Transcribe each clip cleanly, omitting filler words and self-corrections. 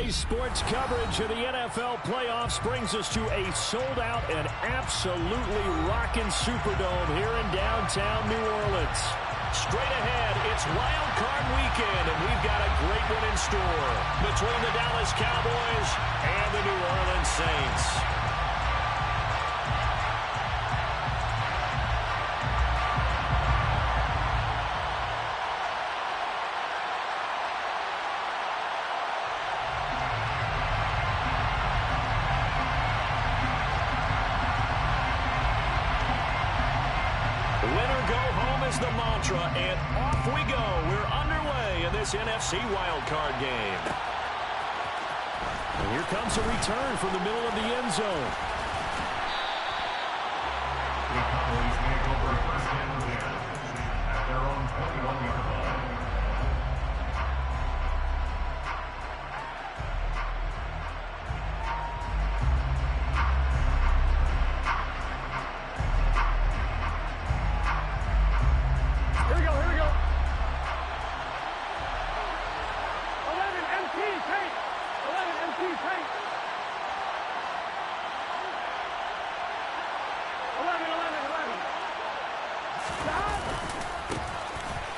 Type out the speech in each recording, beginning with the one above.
Today's sports coverage of the NFL playoffs brings us to a sold-out and absolutely rocking Superdome here in downtown New Orleans. Straight ahead, it's Wild Card Weekend, and we've got a great one in store between the Dallas Cowboys and the New Orleans Saints. The mantra, and off we go. We're underway in this NFC wildcard game. And here comes a return from the middle of the end zone. The Cowboys make over first down at their own 21-yard line.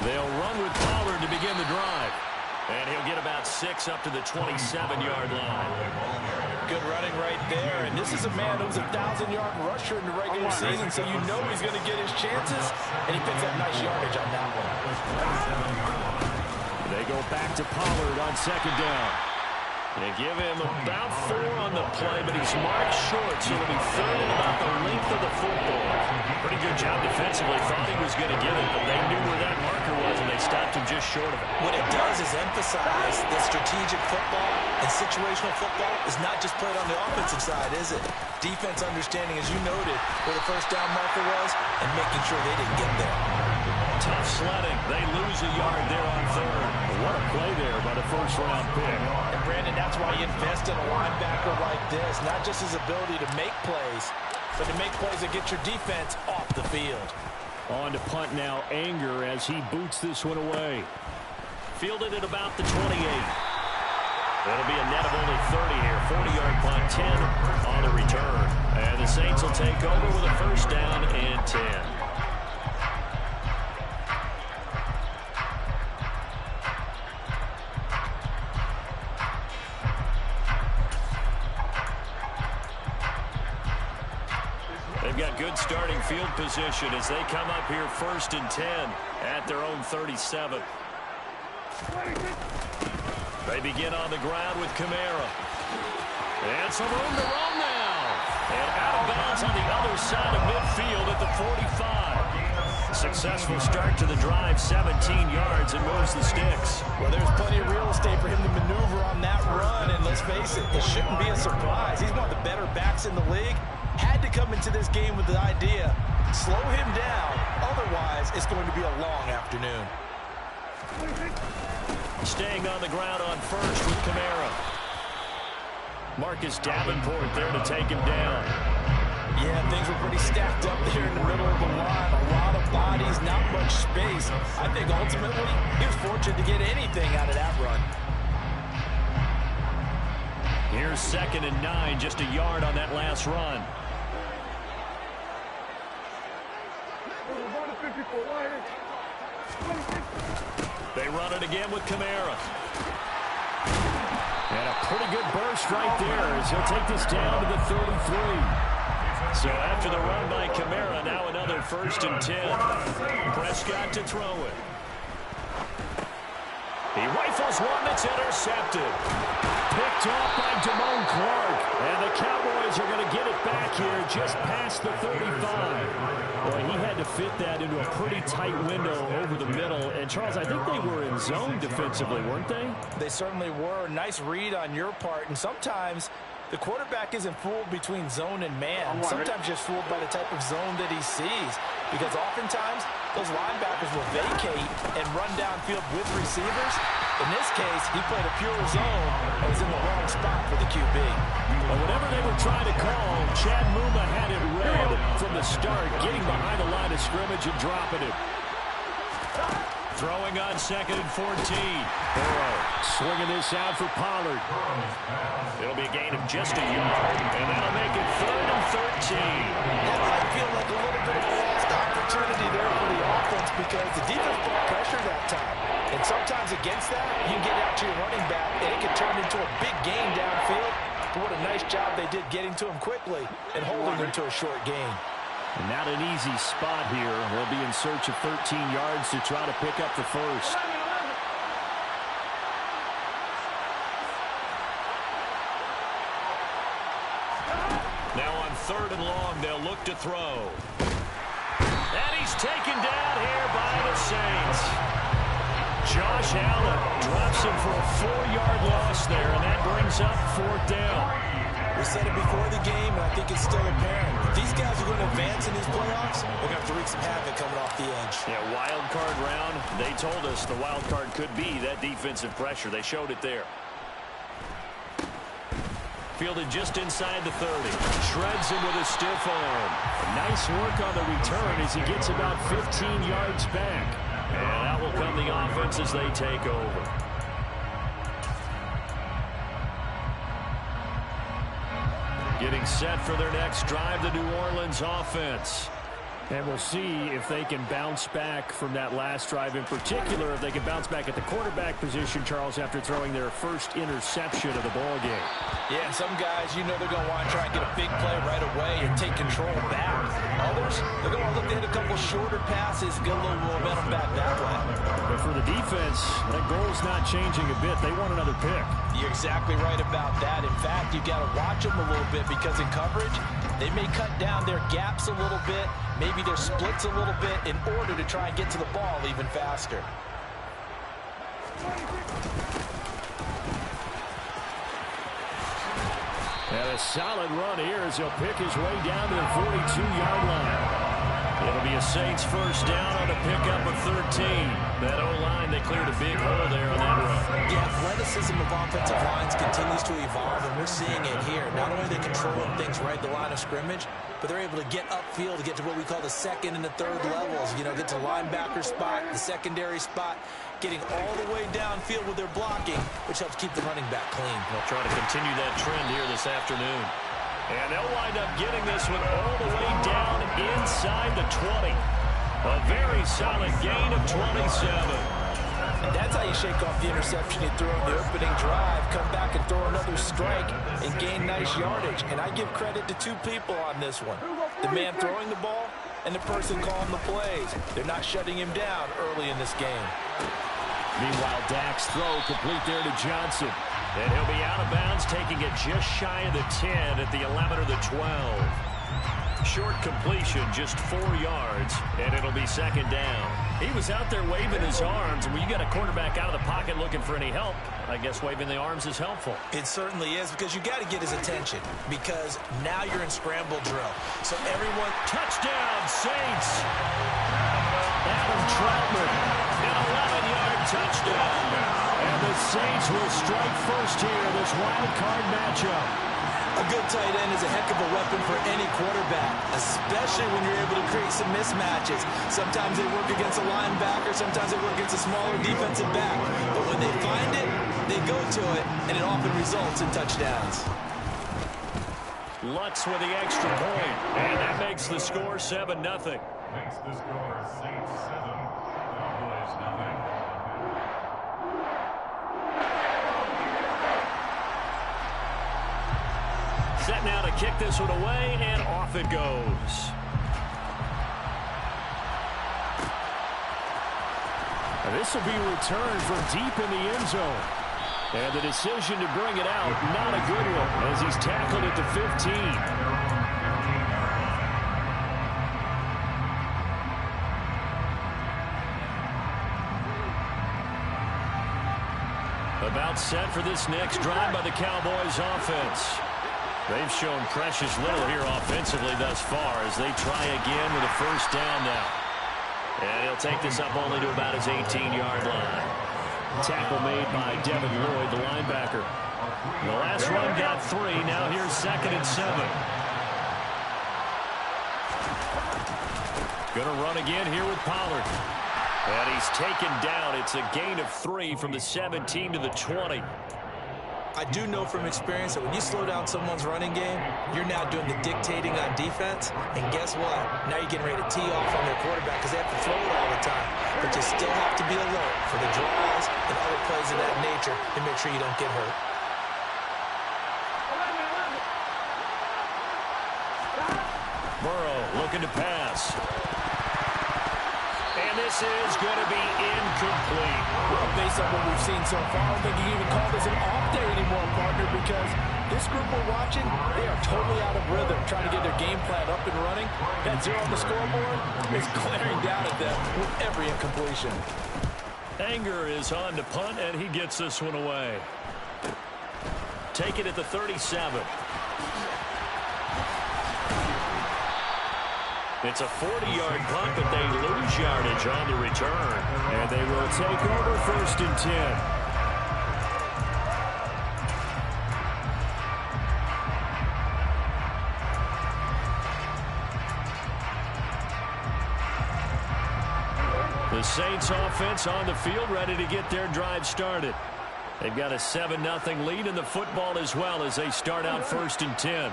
They'll run with Pollard to begin the drive. And he'll get about 6 up to the 27-yard line. Good running right there. And this is a man who was a 1,000-yard rusher in the regular season, so you know he's going to get his chances. And he picks up nice yardage on that one. They go back to Pollard on second down. They give him about 4 on the play, but he's marked short, so it'll be third and about the length of the football. Pretty good job defensively. Thought he was going to get it, but they knew where that marker was, and they stopped him just short of it. What it does is emphasize that strategic football and situational football is not just played on the offensive side, is it? Defense understanding, as you noted, where the first down marker was and making sure they didn't get there. Tough sledding. They lose a yard there on third. What a play there by the first-round pick. And, Brandon, that's why you invest in a linebacker like this, not just his ability to make plays, but to make plays that get your defense off the field. On to punt now, Anger, as he boots this one away. Fielded at about the 28. It'll be a net of only 30 here. 40-yard punt, 10 on the return. And the Saints will take over with a first down and 10. They've got good starting field position as they come up here first and 10 at their own 37. They begin on the ground with Kamara. And some room to run now. And out of bounds on the other side of midfield at the 45. Successful start to the drive, 17 yards, and moves the sticks. Well, there's plenty of real estate for him to maneuver on that run, and let's face it, it shouldn't be a surprise. He's one of the better backs in the league. Had to come into this game with the idea, slow him down, otherwise it's going to be a long afternoon. Staying on the ground on first with Kamara. Marcus Davenport there to take him down. Yeah, things were pretty stacked up there in the middle of the line. A lot of bodies, not much space. I think ultimately he was fortunate to get anything out of that run. Here's 2nd and 9, just a yard on that last run. They run it again with Kamara. And a pretty good burst right there as he'll take this down to the 33. So after the run by Kamara, now another 1st and 10. Prescott to throw it. He rifles one that's intercepted. Picked off by Damone Clark. And the Cowboys are going to get it back here just past the 35. Boy, he had to fit that into a pretty tight window over the middle. And, Charles, I think they were in zone defensively, weren't they? They certainly were. Nice read on your part. And sometimes the quarterback isn't fooled between zone and man. Sometimes just fooled by the type of zone that he sees. Because oftentimes those linebackers will vacate and run downfield with receivers. In this case, he played a pure zone and was in the wrong spot for the QB. Well, whatever they were trying to call, Chad Muma had it read from the start, getting behind the line of scrimmage and dropping it. Throwing on 2nd and 14. Burrow swinging this out for Pollard. It'll be a gain of just a yard, and that'll make it 3rd and 13. That might feel like a little bit of a lost opportunity there for the offense because the defense put pressure that time. And sometimes against that, you can get out to your running back, and it can turn into a big gain downfield. But what a nice job they did getting to him quickly and holding him to a short gain. And not an easy spot here. They'll be in search of 13 yards to try to pick up the first. Now on 3rd and long, they'll look to throw. And he's taken down here by the Saints. Josh Allen drops him for a 4-yard loss there, and that brings up 4th down. We said it before the game, and I think it's still apparent. If these guys are going to advance in these playoffs, they're going to have to wreak some havoc coming off the edge. Yeah, wild card round. They told us the wild card could be that defensive pressure. They showed it there. Fielded just inside the 30. Shreds him with a stiff arm. Nice work on the return as he gets about 15 yards back. And out will come the offense as they take over. Getting set for their next drive, the New Orleans offense. And we'll see if they can bounce back from that last drive in particular, if they can bounce back at the quarterback position, Charles, after throwing their first interception of the ball game. Yeah, some guys, you know they're going to want to try and get a big play right away and take control back. Others, they're going to want to look to hit a couple shorter passes, get a little momentum back that way. But for the defense, that goal's not changing a bit. They want another pick. You're exactly right about that. In fact, you've got to watch them a little bit because in coverage, they may cut down their gaps a little bit, maybe their splits a little bit in order to try and get to the ball even faster. And a solid run here as he'll pick his way down to the 42-yard line. It'll be a Saints first down on a pickup of 13. That O-line, they cleared a big hole there on that run. The athleticism of offensive lines continues to evolve, and we're seeing it here. Not only are they controlling things right at the line of scrimmage, but they're able to get upfield to get to what we call the 2nd and the 3rd levels. You know, get to the linebacker spot, the secondary spot, getting all the way downfield with their blocking, which helps keep the running back clean. They'll try to continue that trend here this afternoon. And they'll wind up getting this one all the way down inside the 20. A very solid gain of 27. And that's how you shake off the interception you threw on the opening drive, come back and throw another strike and gain nice yardage. And I give credit to 2 people on this one. The man throwing the ball and the person calling the plays. They're not shutting him down early in this game. Meanwhile, Dak's throw complete there to Johnson. And he'll be out of bounds, taking it just shy of the 10 at the 11 or the 12. Short completion, just 4 yards, and it'll be 2nd down. He was out there waving his arms, and when you got a quarterback out of the pocket looking for any help, I guess waving the arms is helpful. It certainly is, because you got to get his attention, because now you're in scramble drill. So everyone... Touchdown, Saints! Adam Troutman, an 11-yard touchdown. And the Saints will strike first here, this wild card matchup. A good tight end is a heck of a weapon for any quarterback, especially when you're able to create some mismatches. Sometimes they work against a linebacker, sometimes they work against a smaller defensive back. But when they find it, they go to it, and it often results in touchdowns. Lutz with the extra point, and that makes the score 7-0. Makes the score Saints 7, Cowboys 9. Set now to kick this one away, and off it goes. And this will be returned from deep in the end zone. And the decision to bring it out, not a good one, as he's tackled at the 15. About set for this next drive by the Cowboys offense. They've shown precious little here offensively thus far as they try again with a first down now. And he'll take this up only to about his 18-yard line. Tackle made by Devin Lloyd, the linebacker. The last run got 3. Now here's 2nd and 7. Going to run again here with Pollard. And he's taken down. It's a gain of 3 from the 17 to the 20. I do know from experience that when you slow down someone's running game, you're now doing the dictating on defense. And guess what? Now you're getting ready to tee off on their quarterback because they have to throw it all the time. But you still have to be alert for the draws and other plays of that nature to make sure you don't get hurt. Burrow looking to pass. And this is going to be incomplete. Well, based on what we've seen so far, I don't think you even call this an off day anymore, partner, because this group we're watching, they are totally out of rhythm, trying to get their game plan up and running. That 0 on the scoreboard is glaring down at them with every incompletion. Anger is on to punt, and he gets this one away. Take it at the 37. It's a 40-yard punt, but they lose yardage on the return. And they will take over 1st and 10. The Saints offense on the field, ready to get their drive started. They've got a 7-0 lead in the football as well as they start out 1st and 10.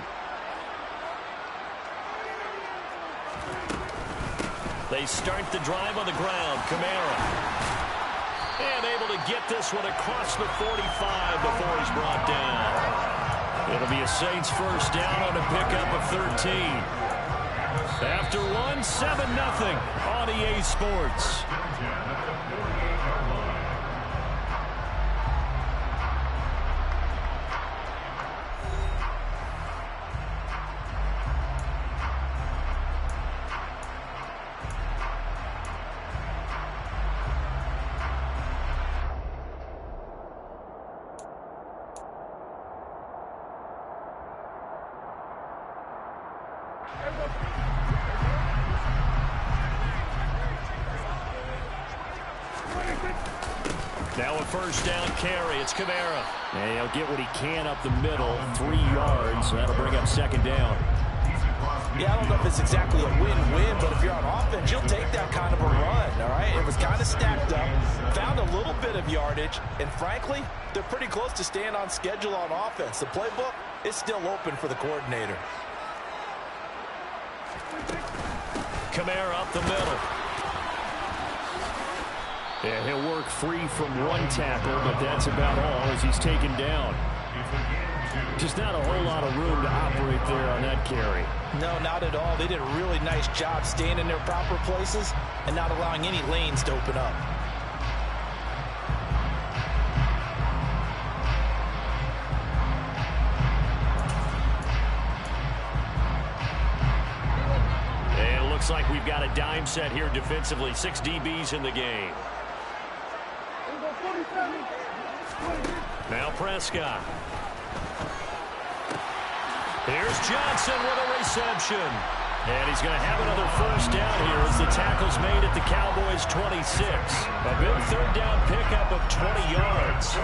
They start the drive on the ground. Kamara. And able to get this one across the 45 before he's brought down. It'll be a Saints first down on a pickup of 13. After one, 7-0 on EA Sports. Now a first down carry. It's Kamara. And he'll get what he can up the middle. 3 yards. That'll bring up 2nd down. Yeah, I don't know if it's exactly a win-win, but if you're on offense, you'll take that kind of a run, all right? It was kind of stacked up, found a little bit of yardage, and frankly, they're pretty close to staying on schedule on offense. The playbook is still open for the coordinator. Kamara up the middle. Yeah, he'll work free from one tackle, but that's about all as he's taken down. Just not a whole lot of room to operate there on that carry. No, not at all. They did a really nice job staying in their proper places and not allowing any lanes to open up. And it looks like we've got a dime set here defensively. 6 DBs in the game. Now Prescott. Here's Johnson with a reception. And he's going to have another first down here as the tackle's made at the Cowboys 26. A big 3rd down pickup of 20 yards.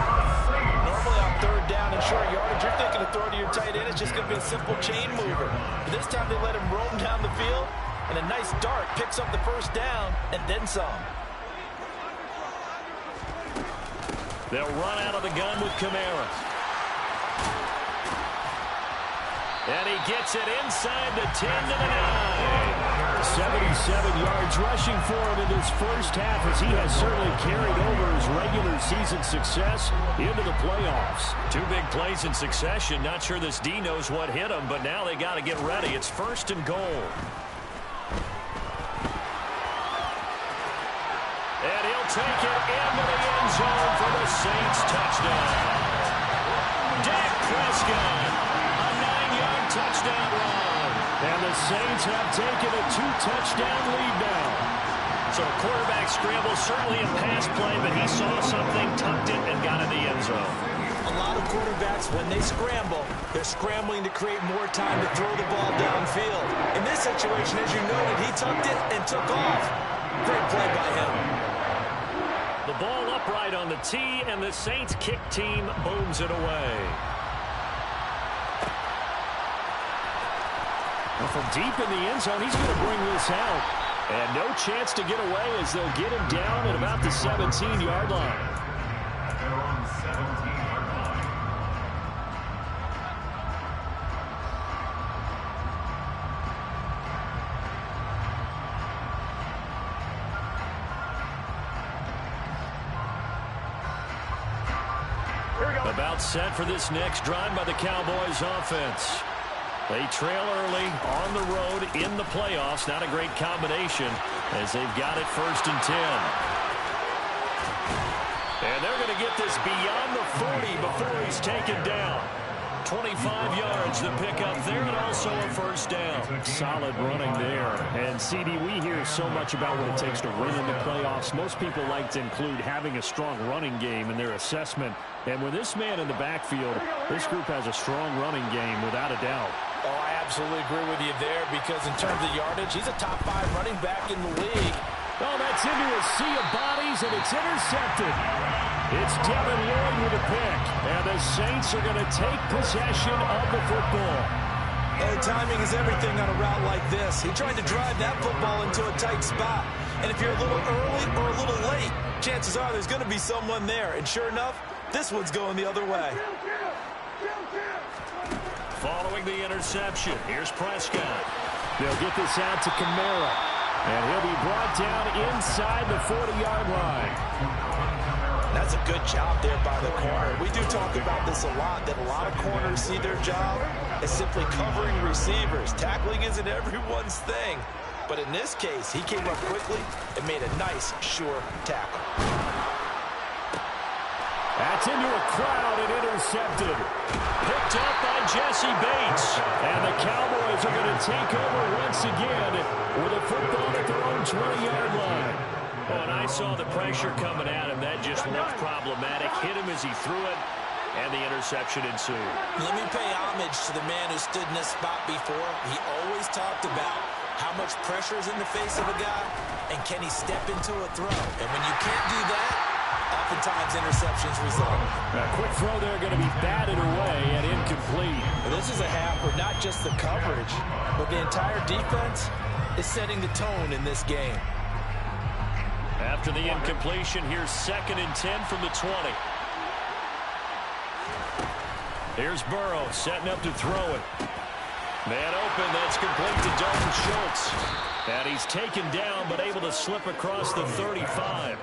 Normally on 3rd down and short yardage, you're thinking of throw to your tight end. It's just going to be a simple chain mover. But this time they let him roam down the field, and a nice dart picks up the first down and then some. They'll run out of the gun with Kamara. And he gets it inside the 10 to the 9. 77 yards rushing for him in this first half as he has certainly carried over his regular season success into the playoffs. 2 big plays in succession. Not sure this D knows what hit him, but now they got to get ready. It's 1st and goal. And he'll take it into the end zone for the Saints touchdown. Dak Prescott, a 9-yard touchdown run. And the Saints have taken a 2-touchdown lead now. So a quarterback scramble, certainly a pass play, but he saw something, tucked it, and got in the end zone. A lot of quarterbacks, when they scramble, they're scrambling to create more time to throw the ball downfield. In this situation, as you noted, he tucked it and took off. Great play by him. The ball upright on the tee, and the Saints kick team booms it away. Well, from deep in the end zone, he's going to bring this out. And no chance to get away as they'll get him down at about the 17-yard line. They're on the 17-yard line. About set for this next drive by the Cowboys offense. They trail early on the road in the playoffs. Not a great combination as they've got it 1st and 10. And they're going to get this beyond the 40 before he's taken down. 25 yards to pick up there, and also a 1st down. Solid running there. And, CD, we hear so much about what it takes to win in the playoffs. Most people like to include having a strong running game in their assessment. And with this man in the backfield, this group has a strong running game without a doubt. Oh, I absolutely agree with you there because in terms of yardage, he's a top 5 running back in the league. Oh, that's into a sea of bodies, and it's intercepted. It's Devin Lloyd with a pick, and the Saints are going to take possession of the football. And timing is everything on a route like this. He tried to drive that football into a tight spot. And if you're a little early or a little late, chances are there's going to be someone there. And sure enough, this one's going the other way. Following the interception, here's Prescott. They'll get this out to Kamara. And he'll be brought down inside the 40-yard line. That's a good job there by the corner. We do talk about this a lot, that a lot of corners see their job as simply covering receivers. Tackling isn't everyone's thing. But in this case, he came up quickly and made a nice, sure tackle. That's into a crowd and intercepted. Picked up by Jesse Bates. And the Cowboys are going to take over once again with a football at their own 20-yard line. Oh, and I saw the pressure coming at him. That just looked problematic. Hit him as he threw it, and the interception ensued. Let me pay homage to the man who stood in this spot before. He always talked about how much pressure is in the face of a guy, and can he step into a throw. And when you can't do that, oftentimes interceptions result. A quick throw there going to be batted away and incomplete. Well, this is a half where not just the coverage, but the entire defense is setting the tone in this game. After the incompletion, here's 2nd and 10 from the 20. Here's Burrow setting up to throw it. Man open, that's complete to Dalton Schultz. And he's taken down, but able to slip across the 35.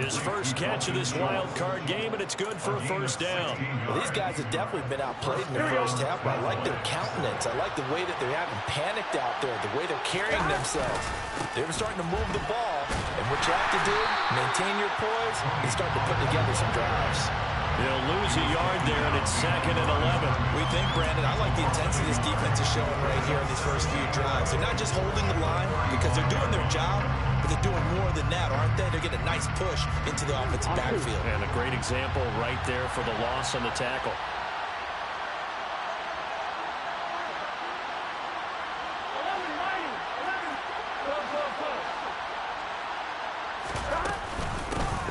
His first catch of this wild card game, and it's good for a 1st down. Well, these guys have definitely been outplayed in the first half, but I like their countenance. I like the way that they haven't panicked out there, the way they're carrying themselves. They're starting to move the ball, and what you have to do, maintain your poise, and start to put together some drives. They'll lose a yard there, and it's 2nd and 11. We think, Brandon, I like the intensity this defense is showing right here in these first few drives. They're not just holding the line because they're doing their job, but they're doing more than that, aren't they? They're getting a nice push into the offensive backfield. And a great example right there for the loss on the tackle.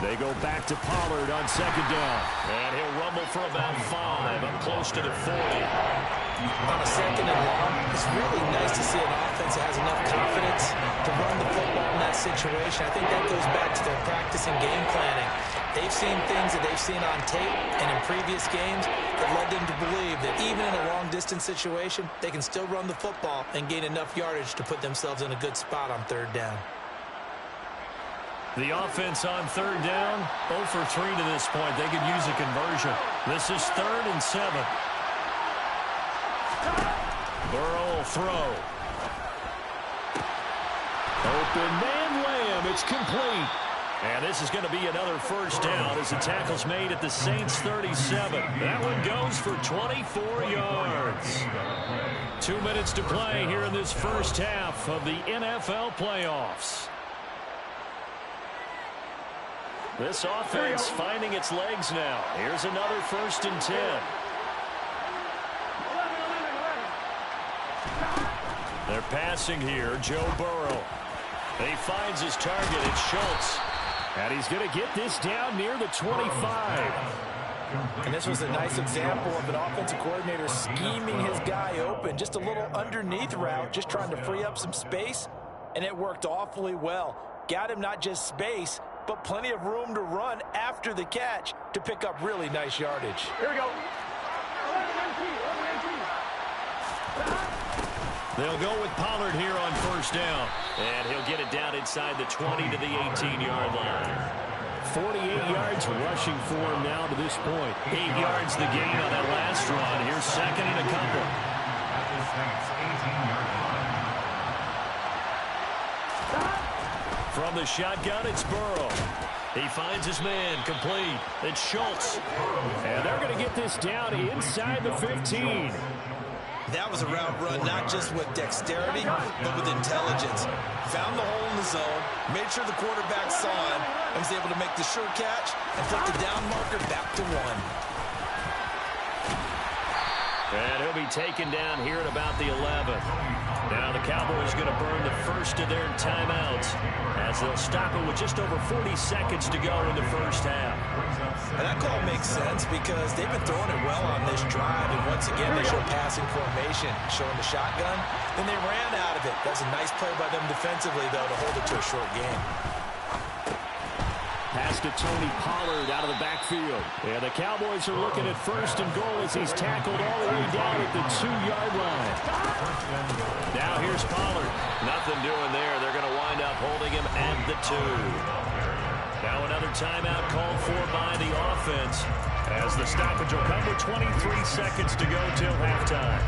They go back to Pollard on 2nd down. And he'll rumble for about 5, up close to the 40. On a 2nd and long, it's really nice to see an offense that has enough confidence to run the football in that situation. I think that goes back to their practice and game planning. They've seen things that they've seen on tape and in previous games that led them to believe that even in a long-distance situation, they can still run the football and gain enough yardage to put themselves in a good spot on 3rd down. The offense on 3rd down, 0 for 3 to this point. They could use a conversion. This is 3rd and 7. Burrow will throw. Open man Lamb. It's complete. And this is going to be another 1st down as the tackle's made at the Saints 37. That one goes for 24 yards. 2 minutes to play here in this first half of the NFL playoffs. This offense finding its legs now. Here's another 1st and 10. They're passing here. Joe Burrow. He finds his target. It's Schultz. And he's going to get this down near the 25. And this was a nice example of an offensive coordinator scheming his guy open. Just a little underneath route, just trying to free up some space. and it worked awfully well. Got him not just space, but plenty of room to run after the catch to pick up really nice yardage. Here we go. They'll go with Pollard here on first down. And he'll get it down inside the 20 to the 18-yard line. 48 yards rushing for him now to this point. 8 yards the gain on that last run. Here's second and a couple. From the shotgun, it's Burrow. He finds his man, complete. It's Schultz. And they're going to get this down inside the 15. That was a route run, not just with dexterity, but with intelligence. Found the hole in the zone, made sure the quarterback saw him, and was able to make the sure catch and flip the down marker back to 1. And he'll be taken down here at about the 11. Now the Cowboys going to burn the first of their timeouts as they'll stop it with just over 40 seconds to go in the first half. And that call makes sense because they've been throwing it well on this drive, and once again they show passing formation, showing the shotgun. Then they ran out of it. That's a nice play by them defensively, though, to hold it to a short game. Pass to Tony Pollard out of the backfield. And the Cowboys are looking at first and goal as he's tackled all the way down at the 2-yard line. Now here's Pollard. Nothing doing there. They're going to wind up holding him at the 2. Now another timeout called for by the offense as the stoppage will come with 23 seconds to go till halftime.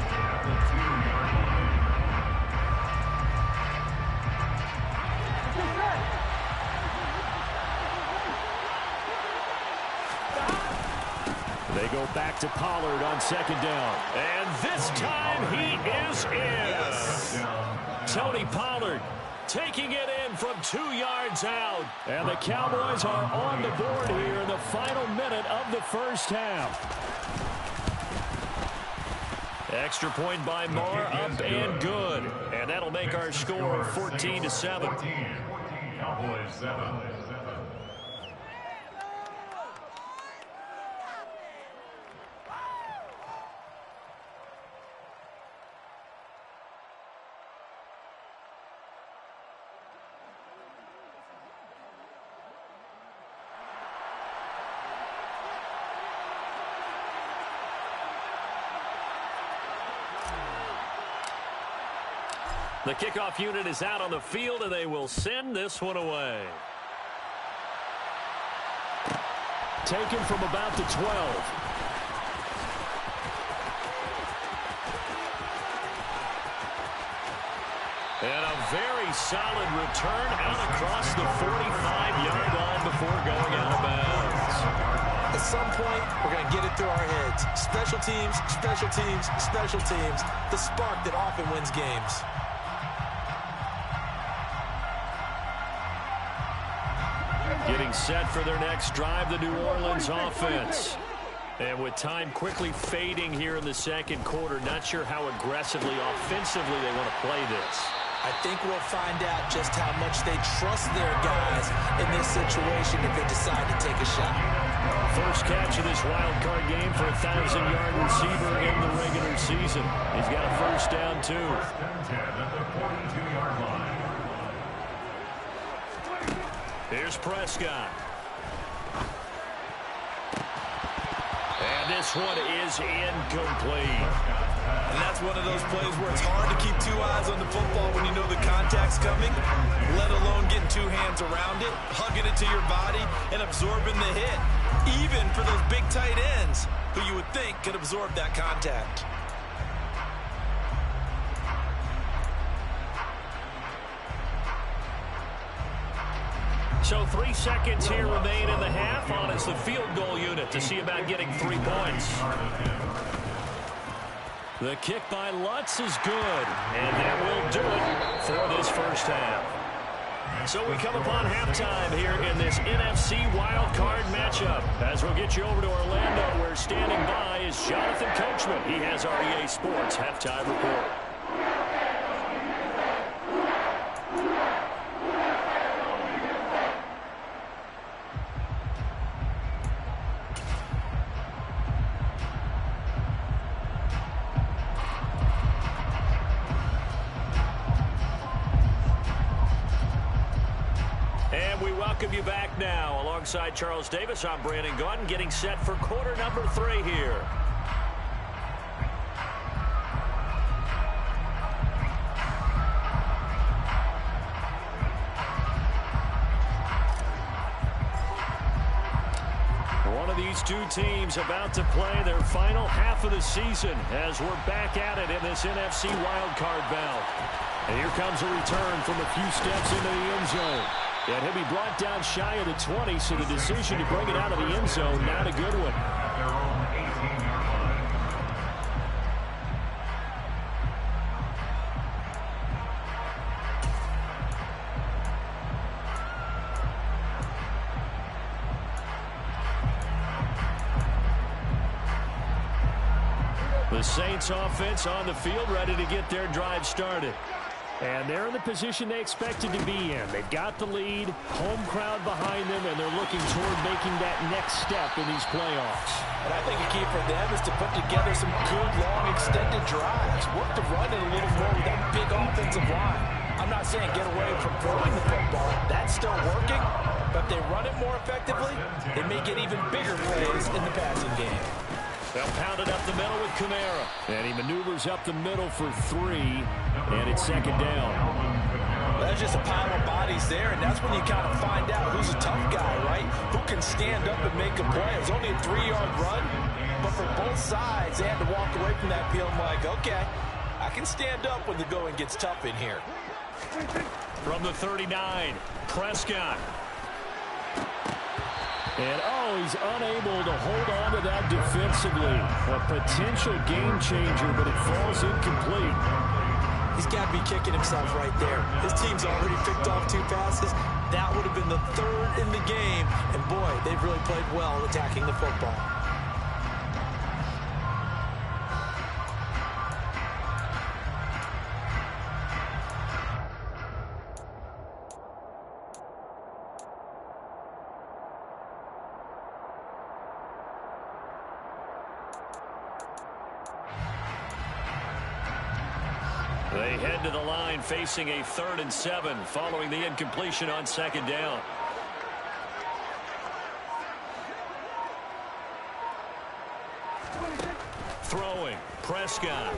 They go back to Pollard on second down. And this time he is in. Yes. Tony Pollard taking it in from 2 yards out. And the Cowboys are on the board here in the final minute of the first half. Extra point by Marr, up and good. And that'll make our score 14-7. Cowboys 7. The kickoff unit is out on the field, and they will send this one away. Taken from about the 12. And a very solid return out across the 45-yard line before going out of bounds. At some point, we're going to get it through our heads. Special teams, special teams, special teams. The spark that often wins games. Getting set for their next drive, the New Orleans offense. And with time quickly fading here in the second quarter, not sure how aggressively, offensively they want to play this. I think we'll find out just how much they trust their guys in this situation if they decide to take a shot. First catch of this wild card game for a 1,000-yard receiver in the regular season. He's got a first down, too. First and 10 at the 42-yard line. Here's Prescott. And this one is incomplete. And that's one of those plays where it's hard to keep 2 eyes on the football when you know the contact's coming, let alone getting 2 hands around it, hugging it to your body, and absorbing the hit, even for those big tight ends who you would think could absorb that contact. So 3 seconds here remain in the half on as the field goal unit to see about getting 3 points. The kick by Lutz is good, and that will do it for this first half. So we come upon halftime here in this NFC wildcard matchup. As we'll get you over to Orlando, where standing by is Jonathan Coachman. He has our EA Sports halftime report. welcome you back now. Alongside Charles Davis, I'm Brandon Gaudin, getting set for quarter number 3 here. One of these two teams about to play their final half of the season as we're back at it in this NFC wildcard bout. And here comes a return from a few steps into the end zone. And he'll be brought down shy of the 20, so the decision to bring it out of the end zone, not a good one. Their own 18-yard line. The Saints offense on the field, ready to get their drive started. And they're in the position they expected to be in. They've got the lead, home crowd behind them, and they're looking toward making that next step in these playoffs. And I think a key for them is to put together some good, long, extended drives. Work the run it a little more with that big offensive line. I'm not saying get away from throwing the football. That's still working. But if they run it more effectively, they may get even bigger plays in the passing game. They'll pound it up the middle with Kamara. And he maneuvers up the middle for 3. And it's second down. That's just a pile of bodies there, and that's when you kind of find out who's a tough guy, right? Who can stand up and make a play. It was only a 3-yard run, but for both sides, they had to walk away from that field like, okay, I can stand up when the going gets tough in here. From the 39, Prescott. And, he's unable to hold on to that defensively. A potential game changer, but it falls incomplete. He's got to be kicking himself right there. His team's already picked off 2 passes. That would have been the 3rd in the game. And, boy, they've really played well attacking the football. They head to the line facing a 3rd and 7 following the incompletion on second down. Throwing, Prescott.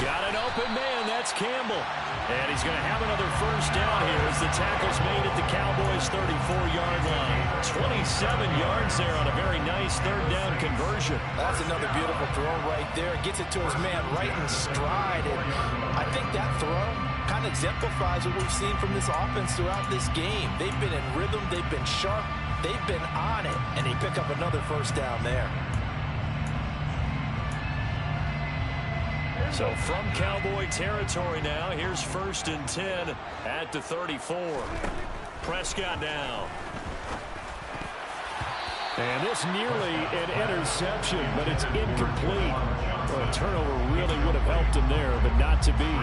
Got an open man, that's Campbell. And he's going to have another first down here as the tackle's made at the Cowboys' 34-yard line. 27 yards there on a very nice 3rd down conversion. That's another beautiful throw right there. Gets it to his man right in stride. And I think that throw kind of exemplifies what we've seen from this offense throughout this game. They've been in rhythm. They've been sharp. They've been on it. And they pick up another first down there. So from Cowboy territory now, here's 1st and 10 at the 34. Prescott now. And this nearly an interception, but it's incomplete. Well, a turnover really would have helped him there, but not to be.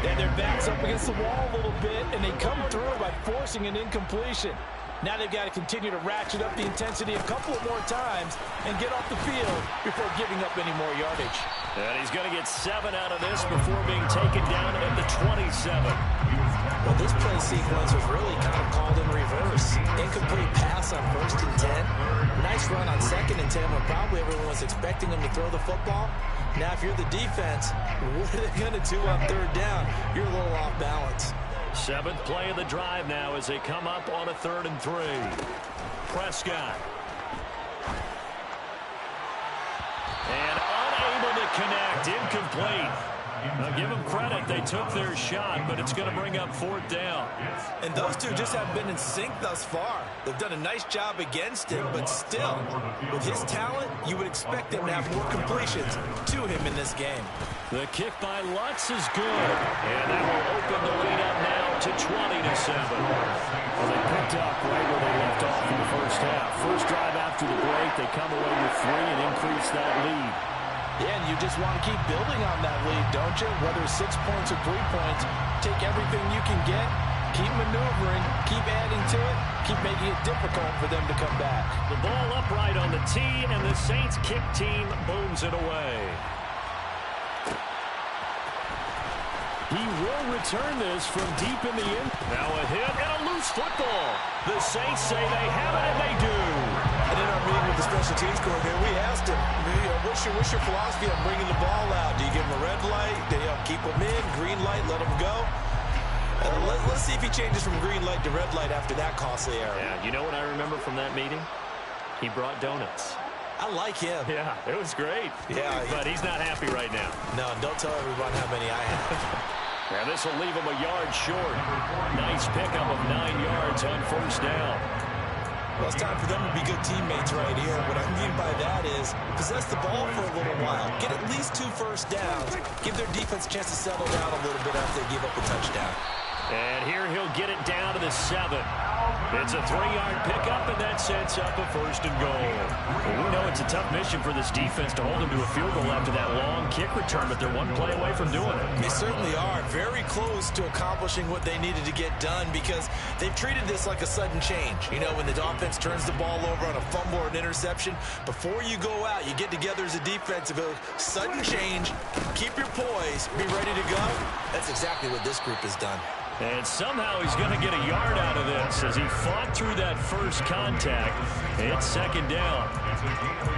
And their backs up against the wall a little bit, and they come through by forcing an incompletion. Now they've got to continue to ratchet up the intensity a couple of more times and get off the field before giving up any more yardage. And he's going to get 7 out of this before being taken down at the 27. Well, this play sequence was really kind of called in reverse. Incomplete pass on 1st and 10. Nice run on 2nd and 10 when probably everyone was expecting him to throw the football. Now, if you're the defense, what are they going to do on 3rd down? You're a little off balance. 7th play of the drive now as they come up on a 3rd and 3. Prescott. And unable to connect. Incomplete. Now give them credit. They took their shot, but it's going to bring up 4th down. And those two just have been in sync thus far. They've done a nice job against him, but still, with his talent, you would expect him to have more completions to him in this game. The kick by Lutz is good. And that will open the lead up now to 20-7. Well, they picked up right where they left off in the first half. First drive after the break, they come away with 3 and increase that lead. Yeah, and you just want to keep building on that lead, don't you? Whether it's 6 points or 3 points, take everything you can get, keep maneuvering, keep adding to it, keep making it difficult for them to come back. The ball upright on the tee, and the Saints kick team booms it away. He will return this from deep in the end. Now a hit and a loose football. The Saints say they have it, and they do. And in our meeting with the special teams coordinator, we asked him, what's your philosophy on bringing the ball out? Do you give him a red light? Do you keep him in? Green light, let him go? Let's see if he changes from green light to red light after that costly error. Yeah, you know what I remember from that meeting? He brought donuts. I like him. Yeah, it was great. Yeah. But he's not happy right now. No, don't tell everyone how many I have. And this will leave him a yard short. Nice pickup of 9 yards on first down. Well, it's time for them to be good teammates right here. What I mean by that is possess the ball for a little while. Get at least 2 first downs. Give their defense a chance to settle down a little bit after they give up a touchdown. And here he'll get it down to the 7. It's a 3-yard pickup, and that sets up a first and goal. Well, we know it's a tough mission for this defense to hold them to a field goal after that long kick return, but they're one play away from doing it. They certainly are very close to accomplishing what they needed to get done because they've treated this like a sudden change. You know, when the offense turns the ball over on a fumble or an interception, before you go out, you get together as a defense and go, sudden change, keep your poise, be ready to go. That's exactly what this group has done. And somehow he's going to get a yard out of this as he fought through that first contact. It's second down.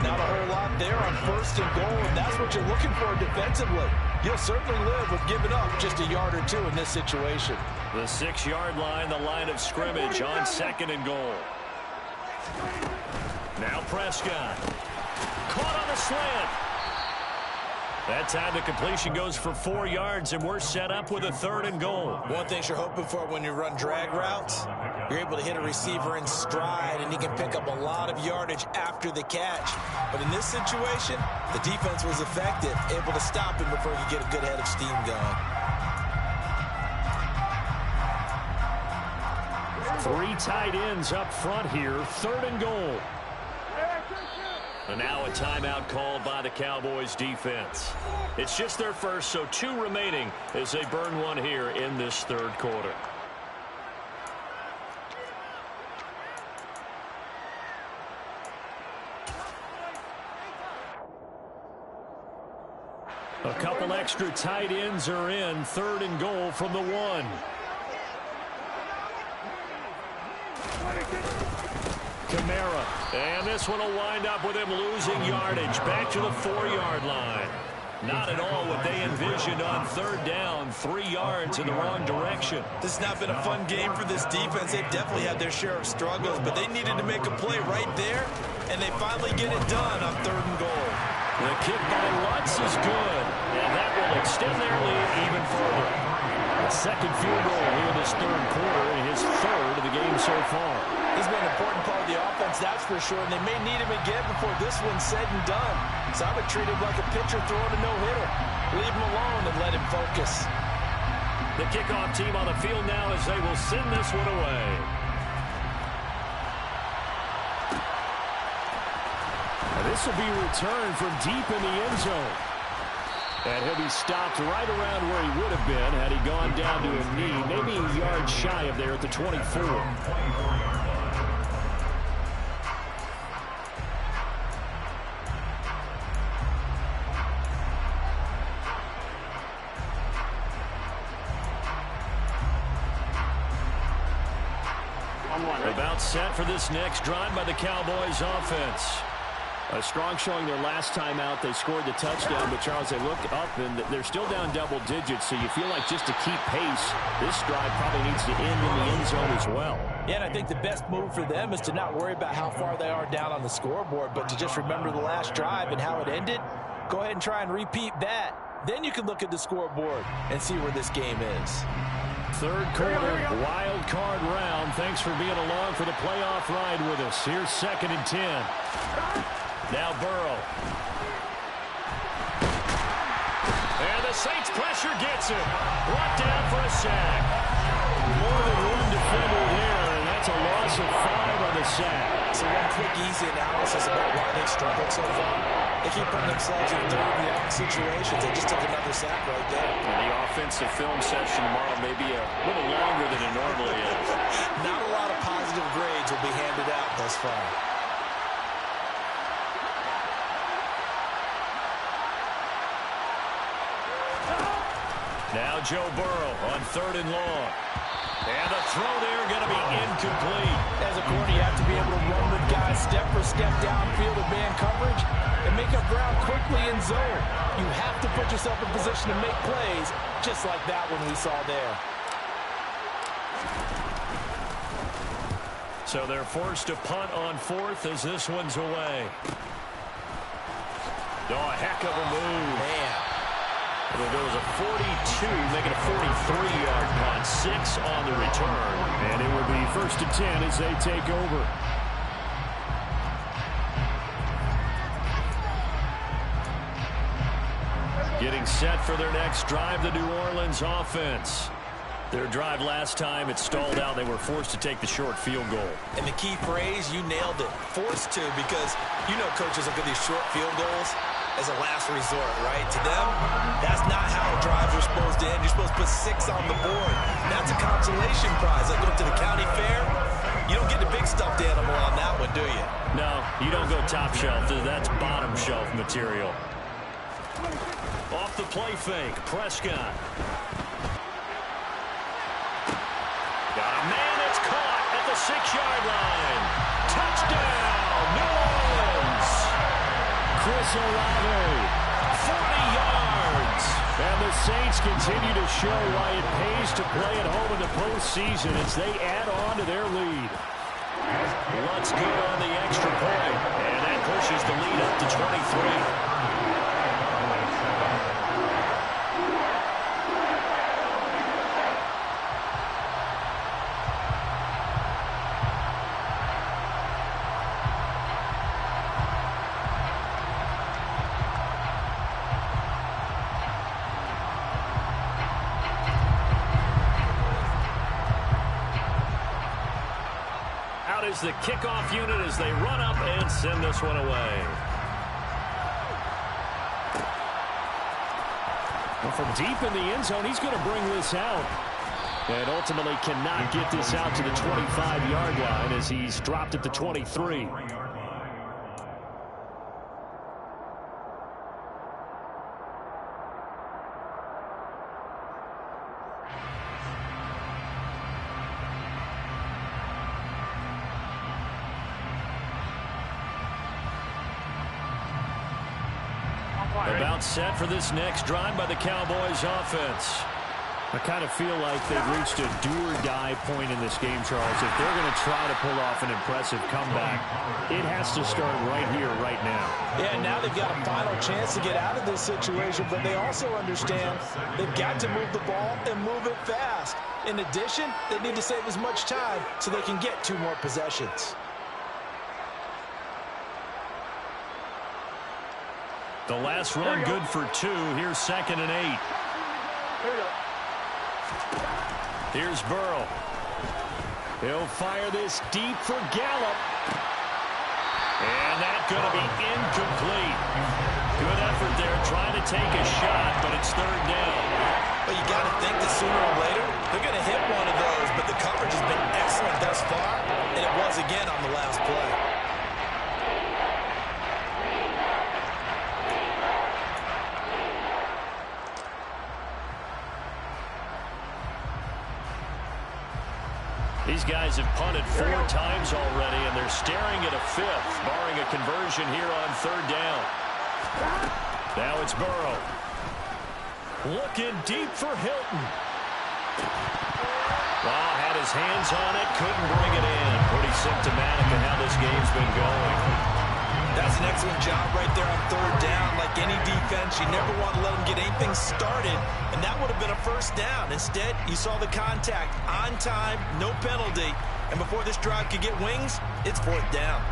Not a whole lot there on first and goal, and that's what you're looking for defensively. You'll certainly live with giving up just a yard or 2 in this situation. The 6-yard line, the line of scrimmage on second and goal. Now Prescott. Caught on the slant. That time the completion goes for 4 yards, and we're set up with a 3rd and goal. One thing you're hoping for when you run drag routes, you're able to hit a receiver in stride, and he can pick up a lot of yardage after the catch. But in this situation, the defense was effective, able to stop him before he could get a good head of steam going. 3 tight ends up front here, 3rd and goal. And now a timeout called by the Cowboys defense. It's just their first, so 2 remaining as they burn one here in this 3rd quarter. A couple extra tight ends are in, 3rd and goal from the 1. Kamara, and this one will wind up with him losing yardage back to the 4-yard line. Not at all what they envisioned on 3rd down, 3 yards in the wrong direction. This has not been a fun game for this defense. They've definitely had their share of struggles, but they needed to make a play right there, and they finally get it done on 3rd and goal. The kick by Lutz is good, and that will extend their lead even further. A second field goal here in this 3rd quarter, and his 3rd of the game so far. He's been an important part of the offense, that's for sure, and they may need him again before this one's said and done. So I would treat him like a pitcher throwing a no-hitter. Leave him alone and let him focus. The kickoff team on the field now as they will send this one away. And this will be returned from deep in the end zone. And he'll be stopped right around where he would have been had he gone down to a knee, maybe a yard shy of there at the 24. About set for this next drive by the Cowboys offense. A strong showing their last time out. They scored the touchdown, but Charles, they looked up and they're still down double digits, so you feel like just to keep pace, this drive probably needs to end in the end zone as well. Yeah, and I think the best move for them is to not worry about how far they are down on the scoreboard, but to just remember the last drive and how it ended. Go ahead and try and repeat that. Then you can look at the scoreboard and see where this game is. 3rd quarter, wild card round. Thanks for being along for the playoff ride with us. Here's 2nd and 10. Now Burrow. And the Saints pressure gets him. Brought down for a sack. More than one defender there, and that's a loss of 5 on the sack. So one quick, easy analysis about why they've struggled so far. They keep putting themselves in 3rd and long situations. They just took another sack right there. And the offensive film session tomorrow may be a little longer than it normally is. Not a lot of positive grades will be handed out thus far. Now Joe Burrow on 3rd and long. And the throw there going to be incomplete. As a corner, you have to be able to run with guys step for step downfield of man coverage and make up ground quickly in zone. You have to put yourself in position to make plays, just like that one we saw there. So they're forced to punt on 4th as this one's away. Oh, a heck of a move. Man. Well, there was a 42, making a 43-yard punt, 6 on the return. And it will be 1st and 10 as they take over. Getting set for their next drive, the New Orleans offense. Their drive last time, it stalled out. They were forced to take the short field goal. And the key phrase, you nailed it. Forced to, because you know coaches look at these short field goals as a last resort, right? To them, that's not how drives are supposed to end. You're supposed to put 6 on the board. That's a consolation prize. Like going to the county fair, you don't get the big stuffed animal on that one, do you? No, you don't go top shelf. That's bottom shelf material. Off the play fake, Prescott. Got a man that's caught at the 6-yard line. Touchdown, New Orleans. Chris Olave, 40 yards. And the Saints continue to show why it pays to play at home in the postseason as they add on to their lead. Lutz good on the extra point, and that pushes the lead up to 23. Is the kickoff unit as they run up and send this one away. Well, from deep in the end zone, he's going to bring this out. And ultimately cannot get this out to the 25-yard line as he's dropped at the 23. About set for this next drive by the Cowboys offense. I kind of feel like they've reached a do-or-die point in this game, Charles. If they're going to try to pull off an impressive comeback, it has to start right here, right now. Yeah, now they've got a final chance to get out of this situation, but they also understand they've got to move the ball and move it fast. In addition, they need to save as much time so they can get 2 more possessions. The last run good for 2. Here's 2nd and 8. Here's Burrow. He'll fire this deep for Gallup. And that's going to be incomplete. Good effort there trying to take a shot, but it's 3rd down. But you got to think that sooner or later, they're going to hit one of those. But the coverage has been excellent thus far, and it was again on the last play. These guys have punted 4 times already, and they're staring at a 5th, barring a conversion here on 3rd down. Now it's Burrow. Looking deep for Hilton. Well, had his hands on it, couldn't bring it in. Pretty symptomatic of how this game's been going. That's an excellent job right there on 3rd down. Like any defense, you never want to let them get anything started, and that would have been a 1st down. Instead, you saw the contact on time, no penalty, and before this drive could get wings, it's 4th down.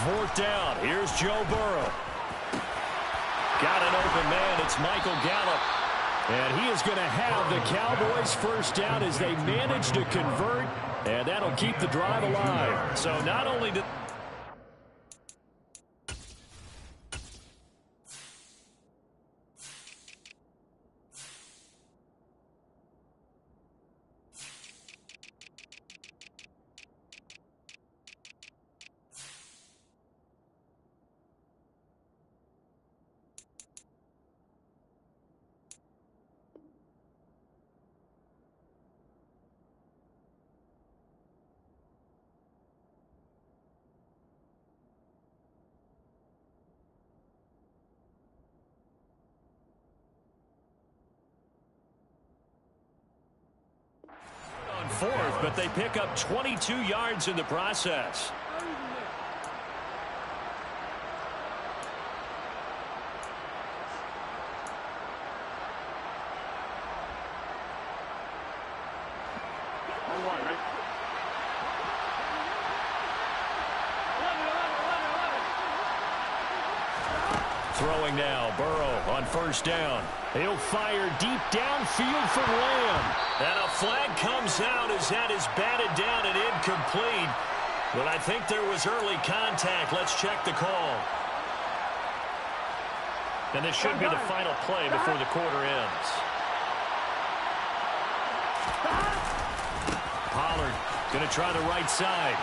Fourth down. Here's Joe Burrow. Got an open man. It's Michael Gallup. And he is going to have the Cowboys 1st down as they manage to convert. And that'll keep the drive alive. So not only did... 4th, but they pick up 22 yards in the process. Throwing now, Burrow on 1st down. He'll fire deep downfield for Lamb. And a flag comes out as that is batted down and incomplete. But I think there was early contact. Let's check the call. And this should be the final play before the quarter ends. Pollard going to try the right side.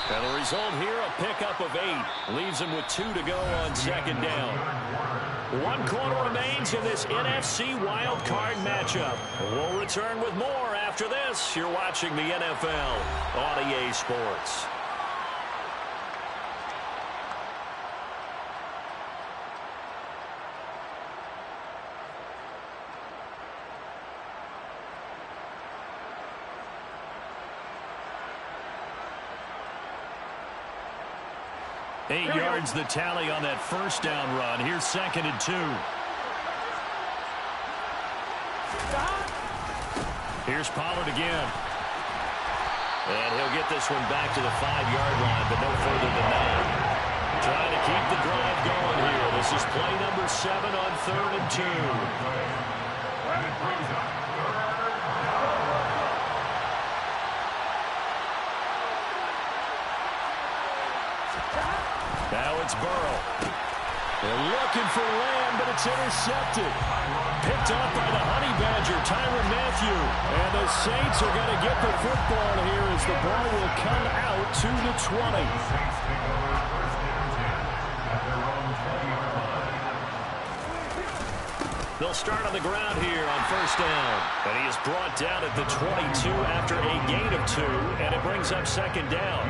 And the result here, a pickup of 8. Leaves him with 2 to go on 2nd down. 1 quarter remains in this NFC wild card matchup. We'll return with more after this. You're watching the NFL on EA Sports. Eight yards the tally on that 1st down run. Here's 2nd and 2. Here's Pollard again. And he'll get this one back to the 5-yard line, but no further than that. Trying to keep the drive going here. This is play number 7 on 3rd and 2. Now it's Burrow. They're looking for Lamb, but it's intercepted. Picked off by the Honey Badger, Tyrann Mathieu. And the Saints are going to get the football here as the ball will come out to the 20. They'll start on the ground here on 1st down. And he is brought down at the 22 after a gain of 2, and it brings up 2nd down.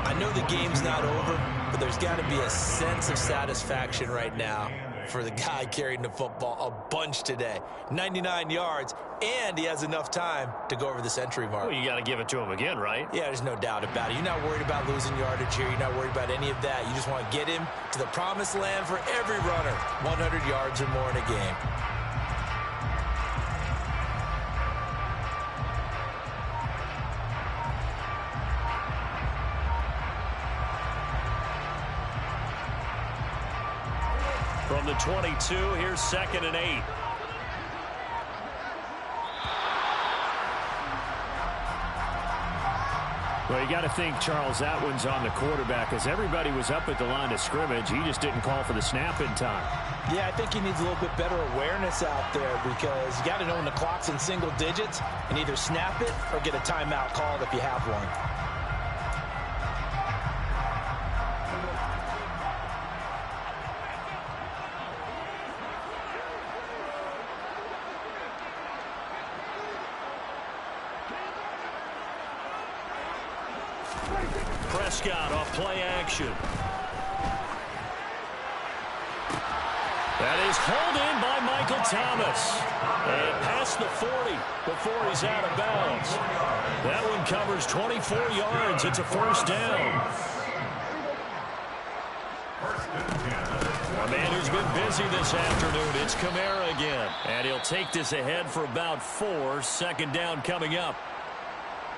I know the game's not over, but there's got to be a sense of satisfaction right now for the guy carrying the football a bunch today. 99 yards, and he has enough time to go over the century mark. Well, you got to give it to him again, right? Yeah, there's no doubt about it. You're not worried about losing yardage here. You're not worried about any of that. You just want to get him to the promised land for every runner. 100 yards or more in a game. From the 22, here's 2nd and 8. Well, you got to think, Charles, that one's on the quarterback as everybody was up at the line of scrimmage. He just didn't call for the snap in time. Yeah, I think he needs a little bit better awareness out there because you got to know when the clock's in single digits and either snap it or get a timeout called if you have one. Prescott off play action. That is hauled in by Michael Thomas. And past the 40 before he's out of bounds. That one covers 24 yards. It's a 1st down. A man who's been busy this afternoon. It's Kamara again. And he'll take this ahead for about 4. 2nd down coming up.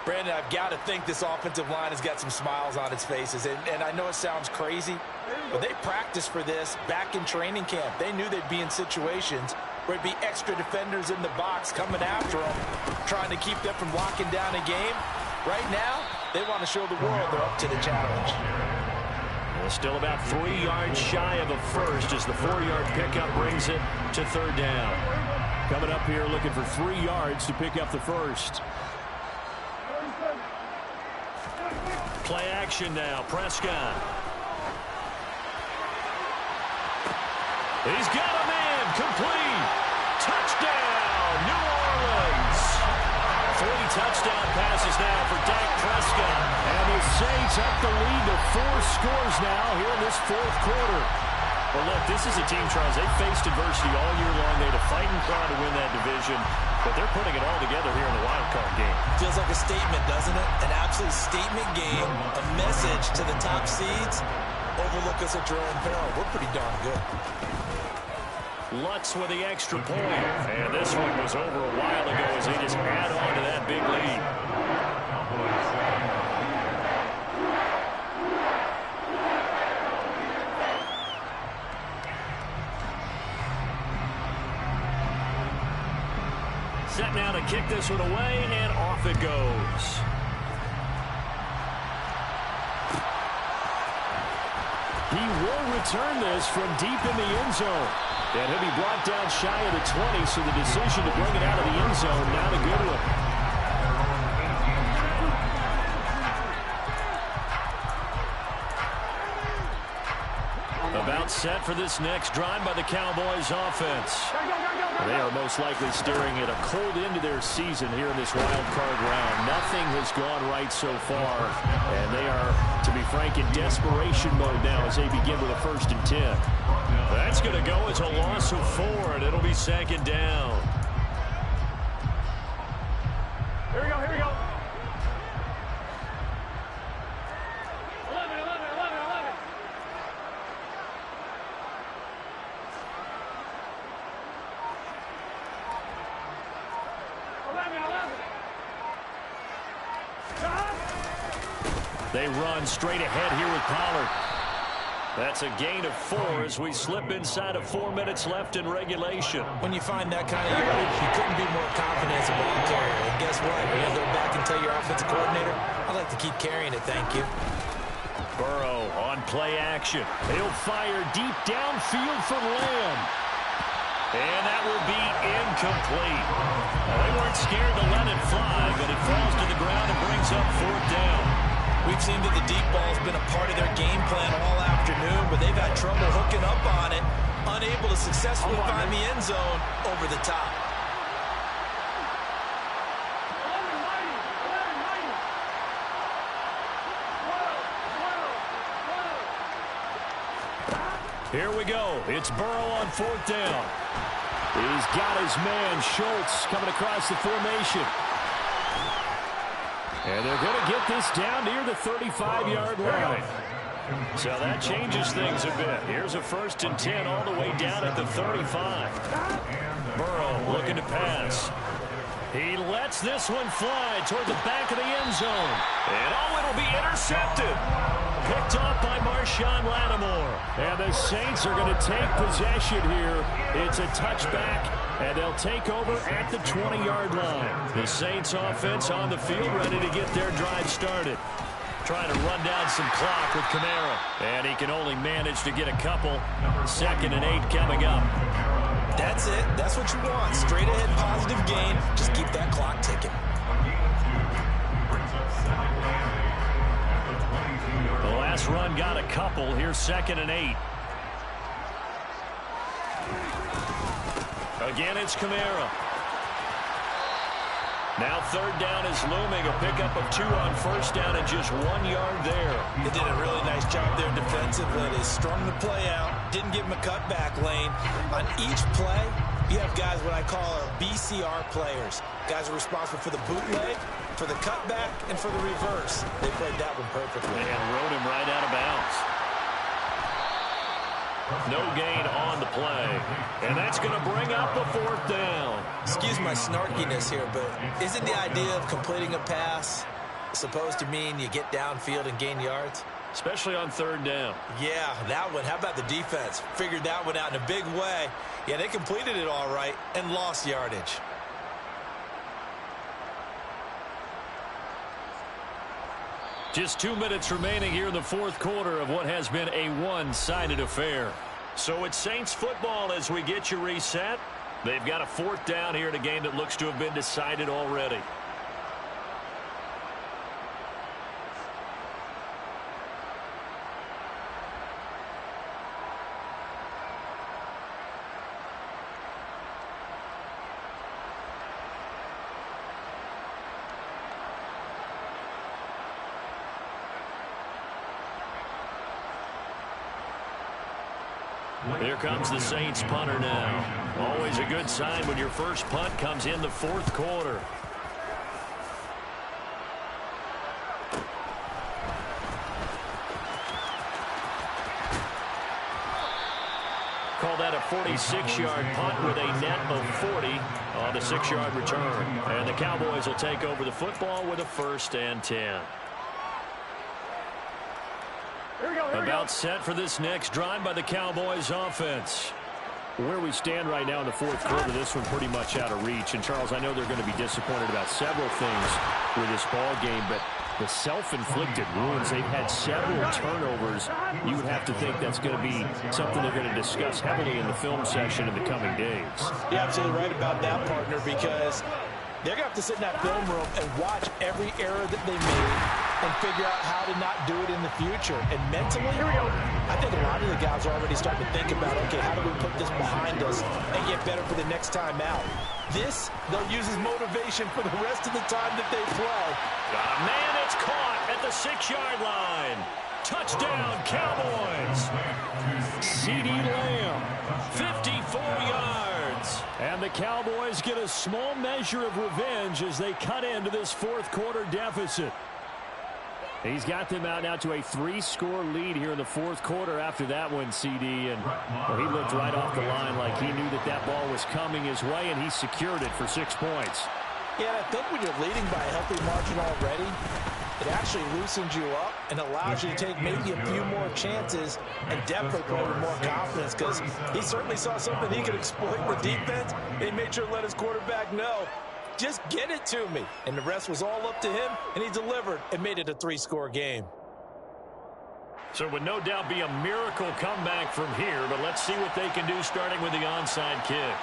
Brandon, I've got to think this offensive line has got some smiles on its faces. And I know it sounds crazy, but they practiced for this back in training camp. They knew they'd be in situations where it'd be extra defenders in the box coming after them, trying to keep them from locking down a game. Right now, they want to show the world they're up to the challenge. Well, still about 3 yards shy of a first as the 4-yard pickup brings it to 3rd down. Coming up here looking for 3 yards to pick up the first. Play action now, Prescott. He's got a man, complete. Touchdown, New Orleans. 3 touchdown passes now for Dak Prescott. And the Saints up the lead to 4 scores now here in this 4th quarter. Well, look, this is a team, Charles, they faced adversity all year long. They had to fight and claw to win that division, but they're putting it all together here in the wild card game. Feels like a statement, doesn't it? An absolute statement game, a message to the top seeds. Overlook us at your own peril. We're pretty darn good. Lutz with the extra point. And this one was over a while ago as they just add on to that big lead. Set now to kick this one away, and off it goes. He will return this from deep in the end zone. And he'll be brought down shy of the 20, so the decision to bring it out of the end zone, not a good one. About set for this next drive by the Cowboys offense. They are most likely staring at a cold end to their season here in this wild card round. Nothing has gone right so far, and they are, to be frank, in desperation mode now as they begin with a 1st and 10. That's going to go as a loss of 4, and it'll be 2nd down. Here we go, here we go. 11, 11, 11, 11. 11, 11. They run straight ahead here with Pollard. That's a gain of 4 as we slip inside of 4 minutes left in regulation. When you find that kind of yardage, you couldn't be more confident as a ball carrier. And guess what? You're going to go back and tell your offensive coordinator, I'd like to keep carrying it, thank you. Burrow on play action. He'll fire deep downfield for Lamb. And that will be incomplete. They weren't scared to let it fly, but it falls to the ground and brings up 4th down. We've seen that the deep ball's been a part of their game plan all afternoon, but they've had trouble hooking up on it, unable to successfully find the end zone over the top. Here we go. It's Burrow on 4th down. He's got his man, Schultz, coming across the formation. And they're going to get this down near the 35-yard line. So that changes things a bit. Here's a 1st and 10 all the way down at the 35. Burrow looking to pass. He lets this one fly toward the back of the end zone. And it'll be intercepted. Picked off by Marshawn Lattimore. And the Saints are going to take possession here. It's a touchback, and they'll take over at the 20-yard line. The Saints offense on the field ready to get their drive started. Trying to run down some clock with Kamara. And he can only manage to get a couple. 2nd and 8 coming up. That's it. That's what you want. Straight ahead positive gain. Just keep that clock ticking. The last run got a couple. Here's 2nd and 8. Again, it's Kamara. Now 3rd down is looming. A pickup of 2 on 1st down and just 1 yard there. They did a really nice job there defensively. They strung the play out. Didn't give him a cutback lane. On each play, you have guys what I call our BCR players. Guys are responsible for the bootleg, for the cutback, and for the reverse. They played that one perfectly. And rode him right out of bounds. No gain on the play. And that's going to bring up a 4th down. Excuse my snarkiness here, but isn't the idea of completing a pass supposed to mean you get downfield and gain yards? Especially on 3rd down. Yeah, that one. How about the defense? Figured that one out in a big way. Yeah, they completed it all right and lost yardage. Just 2 minutes remaining here in the 4th quarter of what has been a one-sided affair. So it's Saints football as we get you reset. They've got a 4th down here in a game that looks to have been decided already. Here comes the Saints punter now. Always a good sign when your first punt comes in the fourth quarter. Call that a 46-yard punt with a net of 40 on the 6-yard return. And the Cowboys will take over the football with a 1st and 10. About set for this next drive by the Cowboys offense. Where we stand right now in the fourth quarter, this one pretty much out of reach. And, Charles, I know they're going to be disappointed about several things with this ball game, but the self-inflicted wounds, they've had several turnovers. You would have to think that's going to be something they're going to discuss heavily in the film session in the coming days. You're absolutely right about that, partner, because they're going to have to sit in that film room and watch every error that they made and figure out how to not do it in the future. And mentally, I think a lot of the guys are already starting to think about, okay, how do we put this behind us and get better for the next time out? This, they'll use as motivation for the rest of the time that they play. Man, it's caught at the 6-yard line. Touchdown, Cowboys. CeeDee Lamb, 54 yards. And the Cowboys get a small measure of revenge as they cut into this fourth quarter deficit. He's got them out now to a 3-score lead here in the fourth quarter after that one, CD. And well, he looked right off the line like he knew that that ball was coming his way, and he secured it for 6 points. Yeah, I think when you're leading by a healthy margin already, it actually loosens you up and allows you to take maybe a few more chances and definitely play with more confidence, because he certainly saw something he could exploit in the defense. He made sure to let his quarterback know, just get it to me. And the rest was all up to him, and he delivered and made it a 3-score game. So it would no doubt be a miracle comeback from here, but let's see what they can do starting with the onside kick.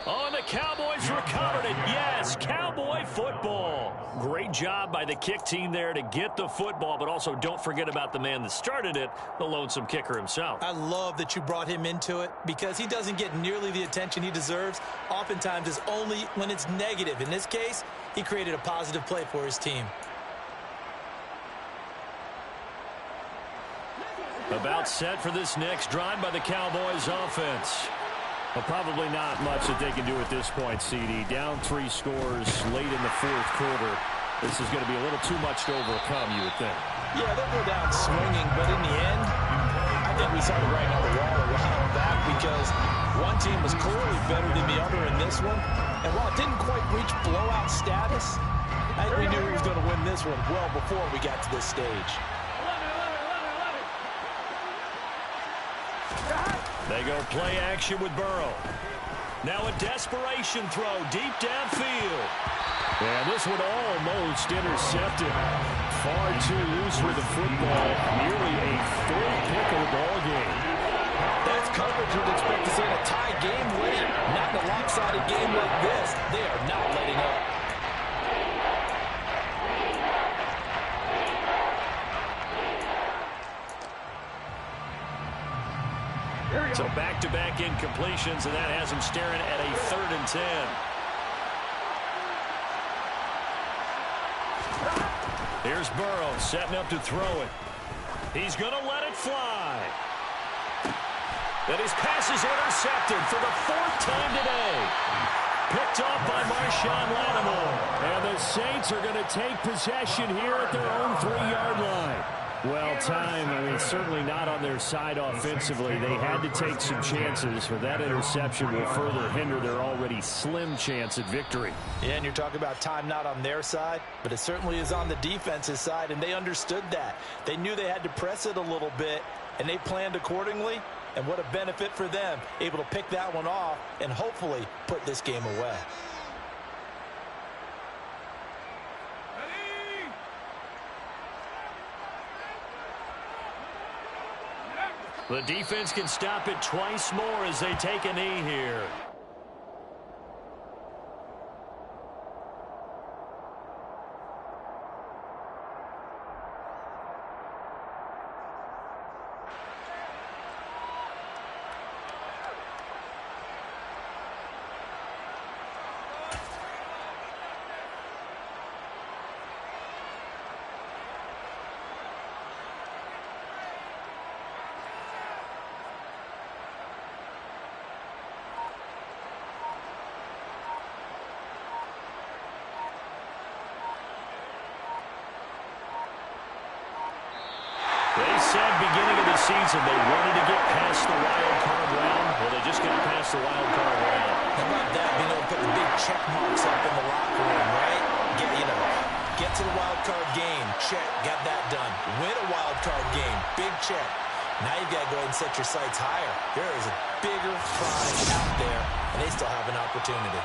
Oh, and the Cowboys recovered it. Yes, Cowboy football. Great job by the kick team there to get the football, but also don't forget about the man that started it, the lonesome kicker himself. I love that you brought him into it, because he doesn't get nearly the attention he deserves. Oftentimes it's only when it's negative. In this case, he created a positive play for his team. About set for this next drive by the Cowboys offense. Well, probably not much that they can do at this point, CD. Down 3 scores late in the fourth quarter. This is going to be a little too much to overcome, you would think. Yeah, they'll go down swinging, but in the end, I think we saw the writing on the wall a while back, because one team was clearly better than the other in this one. And while it didn't quite reach blowout status, I think we knew he was going to win this one well before we got to this stage. They go play action with Burrow. Now a desperation throw deep downfield. And this one almost intercepted. Far too loose with the football. Nearly a 3-pick of the ball game. That's coverage you'd expect to see in a tie game late. Not in a lopsided game like this. They are not letting up. So back-to-back incompletions, and that has him staring at a 3rd and 10. Here's Burrow setting up to throw it. He's going to let it fly. And his pass is intercepted for the 4th time today. Picked off by Marshawn Lattimore. And the Saints are going to take possession here at their own 3-yard line. Well, certainly not on their side offensively. They had to take some chances, but that interception will further hinder their already slim chance at victory. Yeah, and you're talking about time not on their side, but it certainly is on the defense's side, and they understood that. They knew they had to press it a little bit, and they planned accordingly, and what a benefit for them, able to pick that one off and hopefully put this game away. The defense can stop it twice more as they take a knee here. They said beginning of the season they wanted to get past the wild card round. Well, they just got past the wild card round. How about that? Being able to put the big check marks up in the locker room, right? Get to the wild card game. Check. Got that done. Win a wild card game. Big check. Now you've got to go ahead and set your sights higher. There is a bigger prize out there, and they still have an opportunity.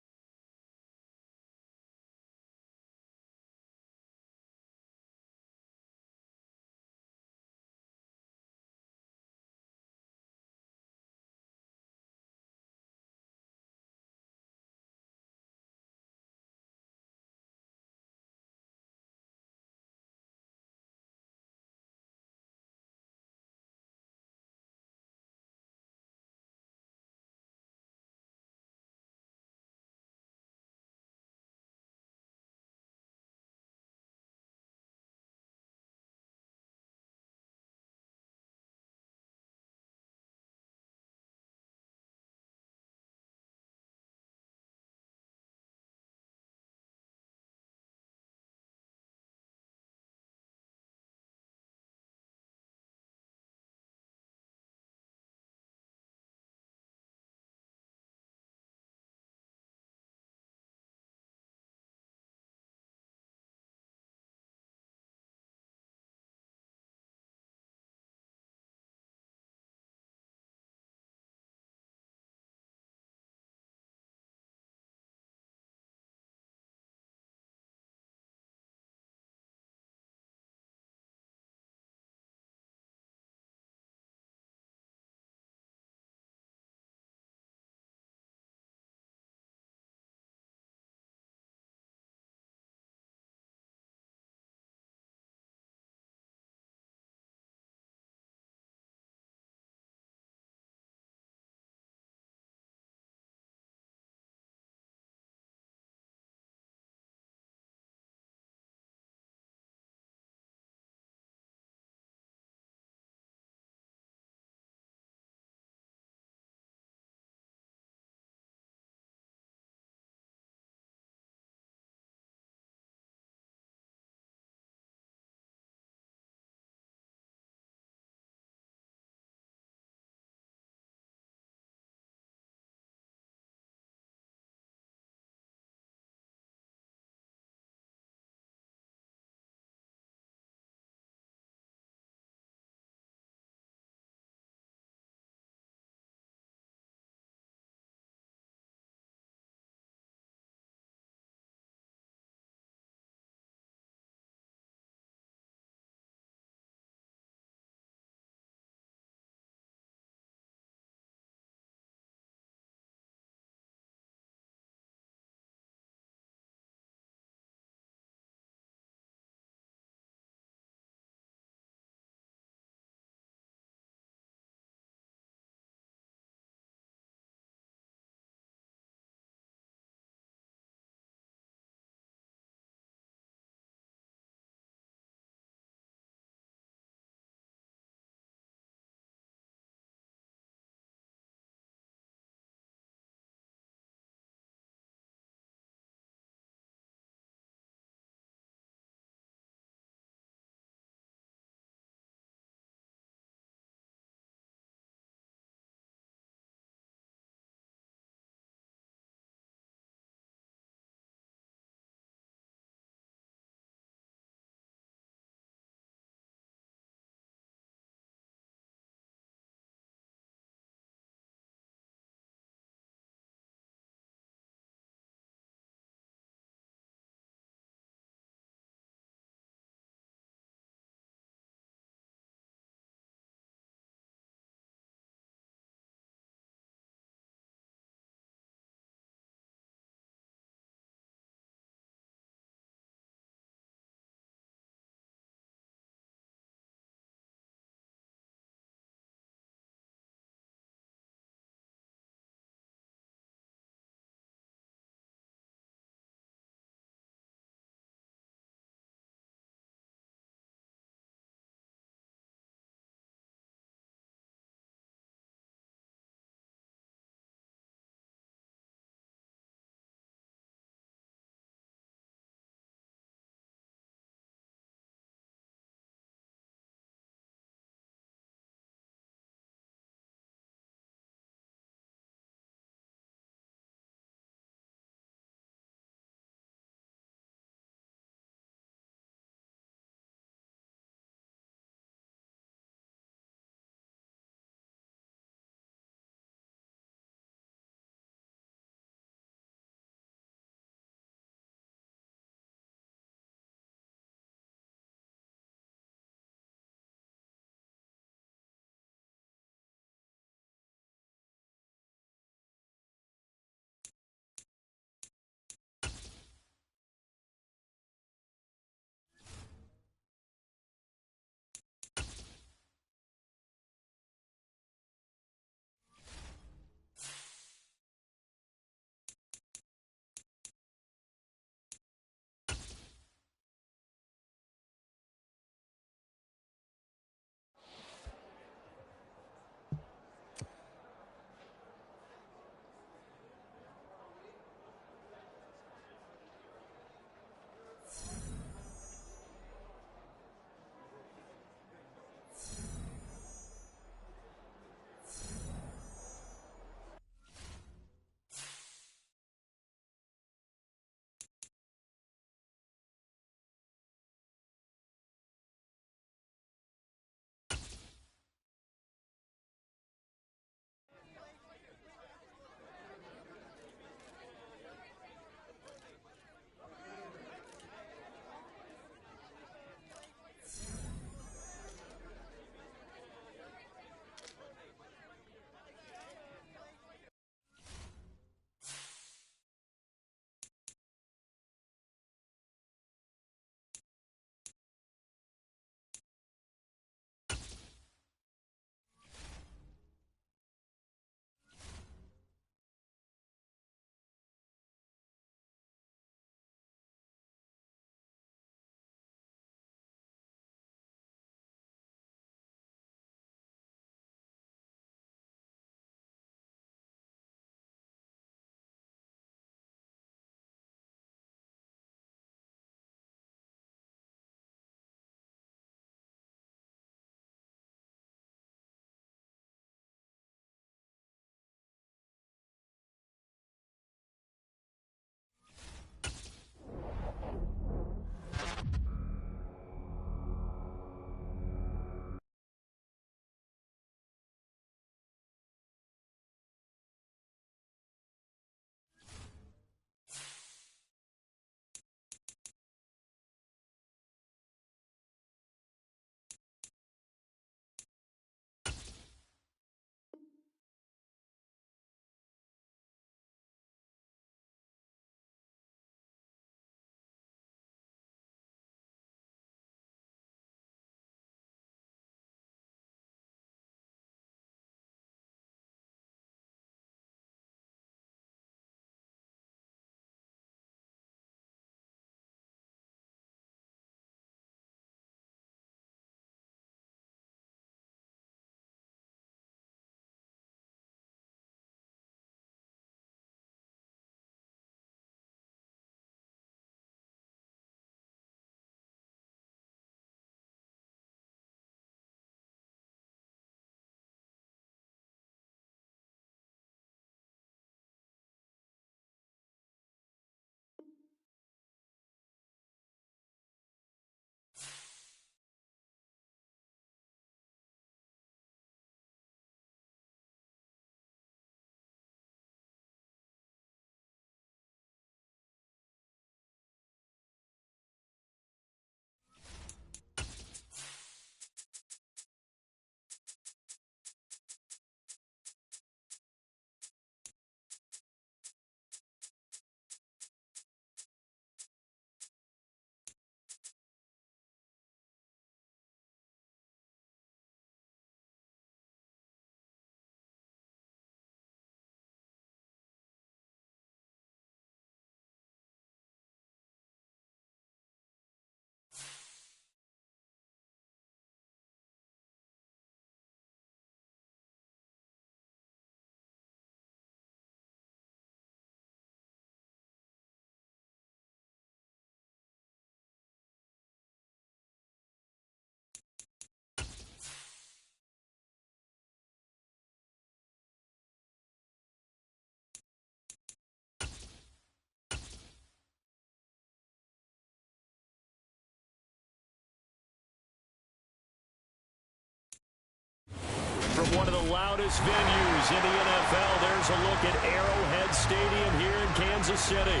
one of the loudest venues in the NFL. There's a look at Arrowhead Stadium here in Kansas City.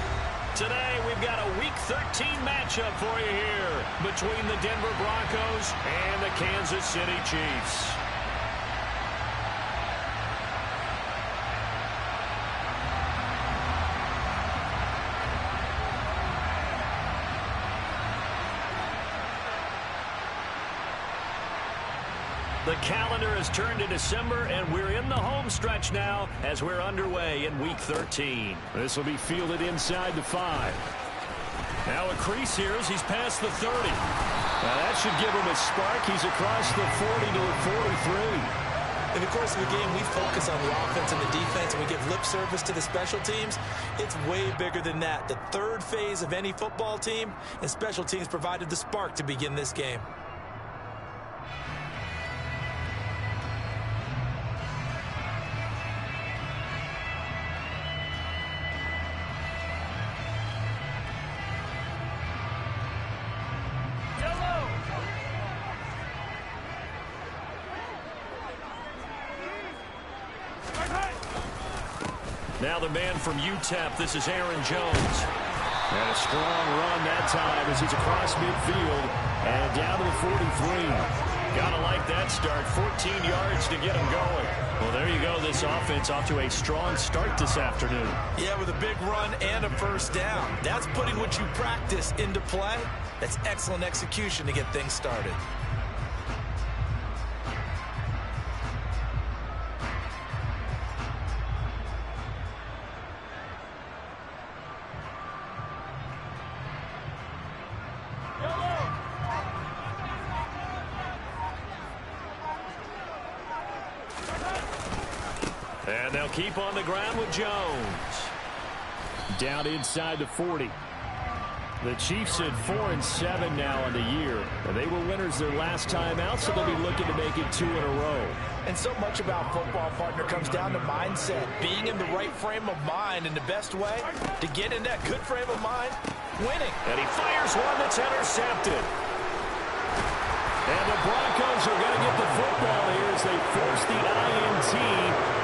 Today, we've got a Week 13 matchup for you here between the Denver Broncos and the Kansas City Chiefs. The calendar has turned to December, and we're in the home stretch now as we're underway in Week 13. This will be fielded inside the 5. Now a crease here as he's past the 30. Now that should give him a spark. He's across the 40 to the 43. In the course of the game, we focus on the offense and the defense, and we give lip service to the special teams. It's way bigger than that. The third phase of any football team, and special teams provided the spark to begin this game. Now the man from UTEP, this is Aaron Jones. And a strong run that time as he's across midfield and down to the 43. Gotta like that start. 14 yards to get him going. Well, there you go. This offense off to a strong start this afternoon. Yeah, with a big run and a first down. That's putting what you practice into play. That's excellent execution to get things started. And they'll keep on the ground with Jones. Down inside the 40. The Chiefs at 4-7 now on the year. And they were winners their last time out, so they'll be looking to make it 2 in a row. And so much about football, partner, comes down to mindset. Being in the right frame of mind, and the best way to get in that good frame of mind, winning. And he fires one that's intercepted. And the Broncos are going to get the football here as they force the INT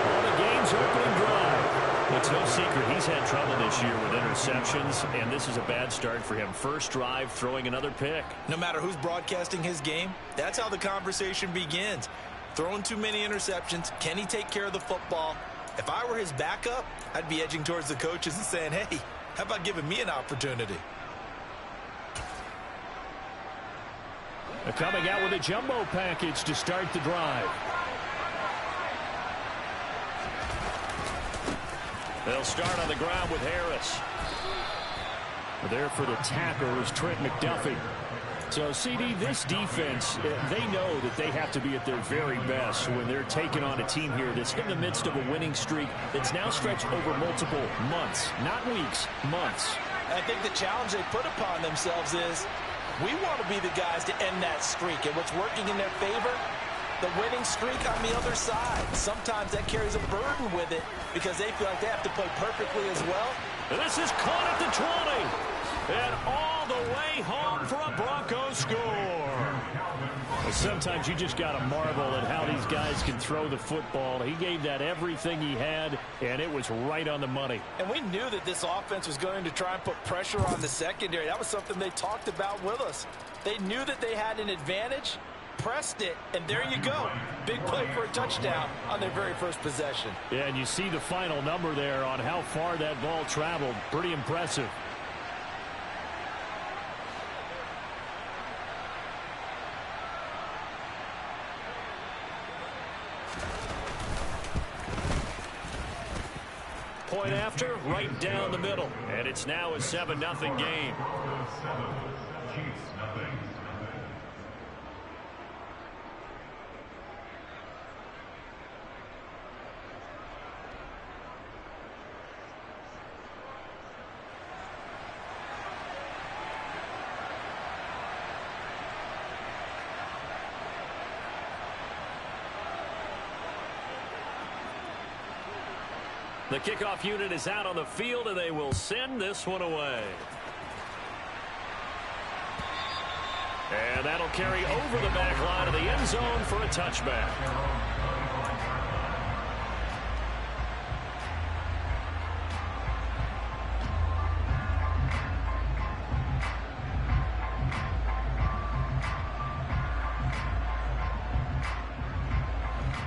on the game's opening drive. It's no secret he's had trouble this year with interceptions, and this is a bad start for him. First drive, throwing another pick. No matter who's broadcasting his game, that's how the conversation begins. Throwing too many interceptions, can he take care of the football? If I were his backup, I'd be edging towards the coaches and saying, hey, how about giving me an opportunity? Coming out with a jumbo package to start the drive. They'll start on the ground with Harris. There for the tackle is Trent McDuffie. So, CD, this defense, they know that they have to be at their very best when they're taking on a team here that's in the midst of a winning streak that's now stretched over multiple months, not weeks, months. I think the challenge they put upon themselves is we want to be the guys to end that streak. And what's working in their favor? The winning streak on the other side. Sometimes that carries a burden with it because they feel like they have to play perfectly as well. And this is caught at the 20. And all the way home for a Broncos score. Sometimes you just got to marvel at how these guys can throw the football. He gave that everything he had, and it was right on the money. And we knew that this offense was going to try and put pressure on the secondary. That was something they talked about with us. They knew that they had an advantage, pressed it, and there you go. Big play for a touchdown on their very first possession. Yeah, and you see the final number there on how far that ball traveled. Pretty impressive. Point after, right down the middle. And it's now a 7-0 game. Chiefs, nothing. The kickoff unit is out on the field, and they will send this one away. And that'll carry over the back line of the end zone for a touchback.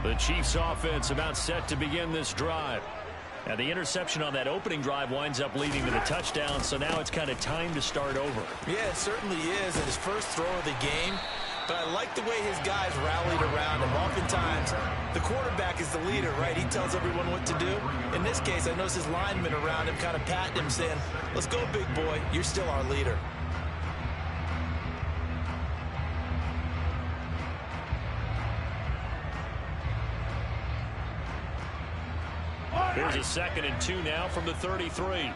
The Chiefs offense about set to begin this drive. Now the interception on that opening drive winds up leading to the touchdown, so now it's kind of time to start over. Yeah, it certainly is, and his first throw of the game. But I like the way his guys rallied around him. Oftentimes, the quarterback is the leader, right? He tells everyone what to do. In this case, I noticed his linemen around him kind of patting him, saying, let's go, big boy. You're still our leader. Here's a 2nd and 2 now from the 33.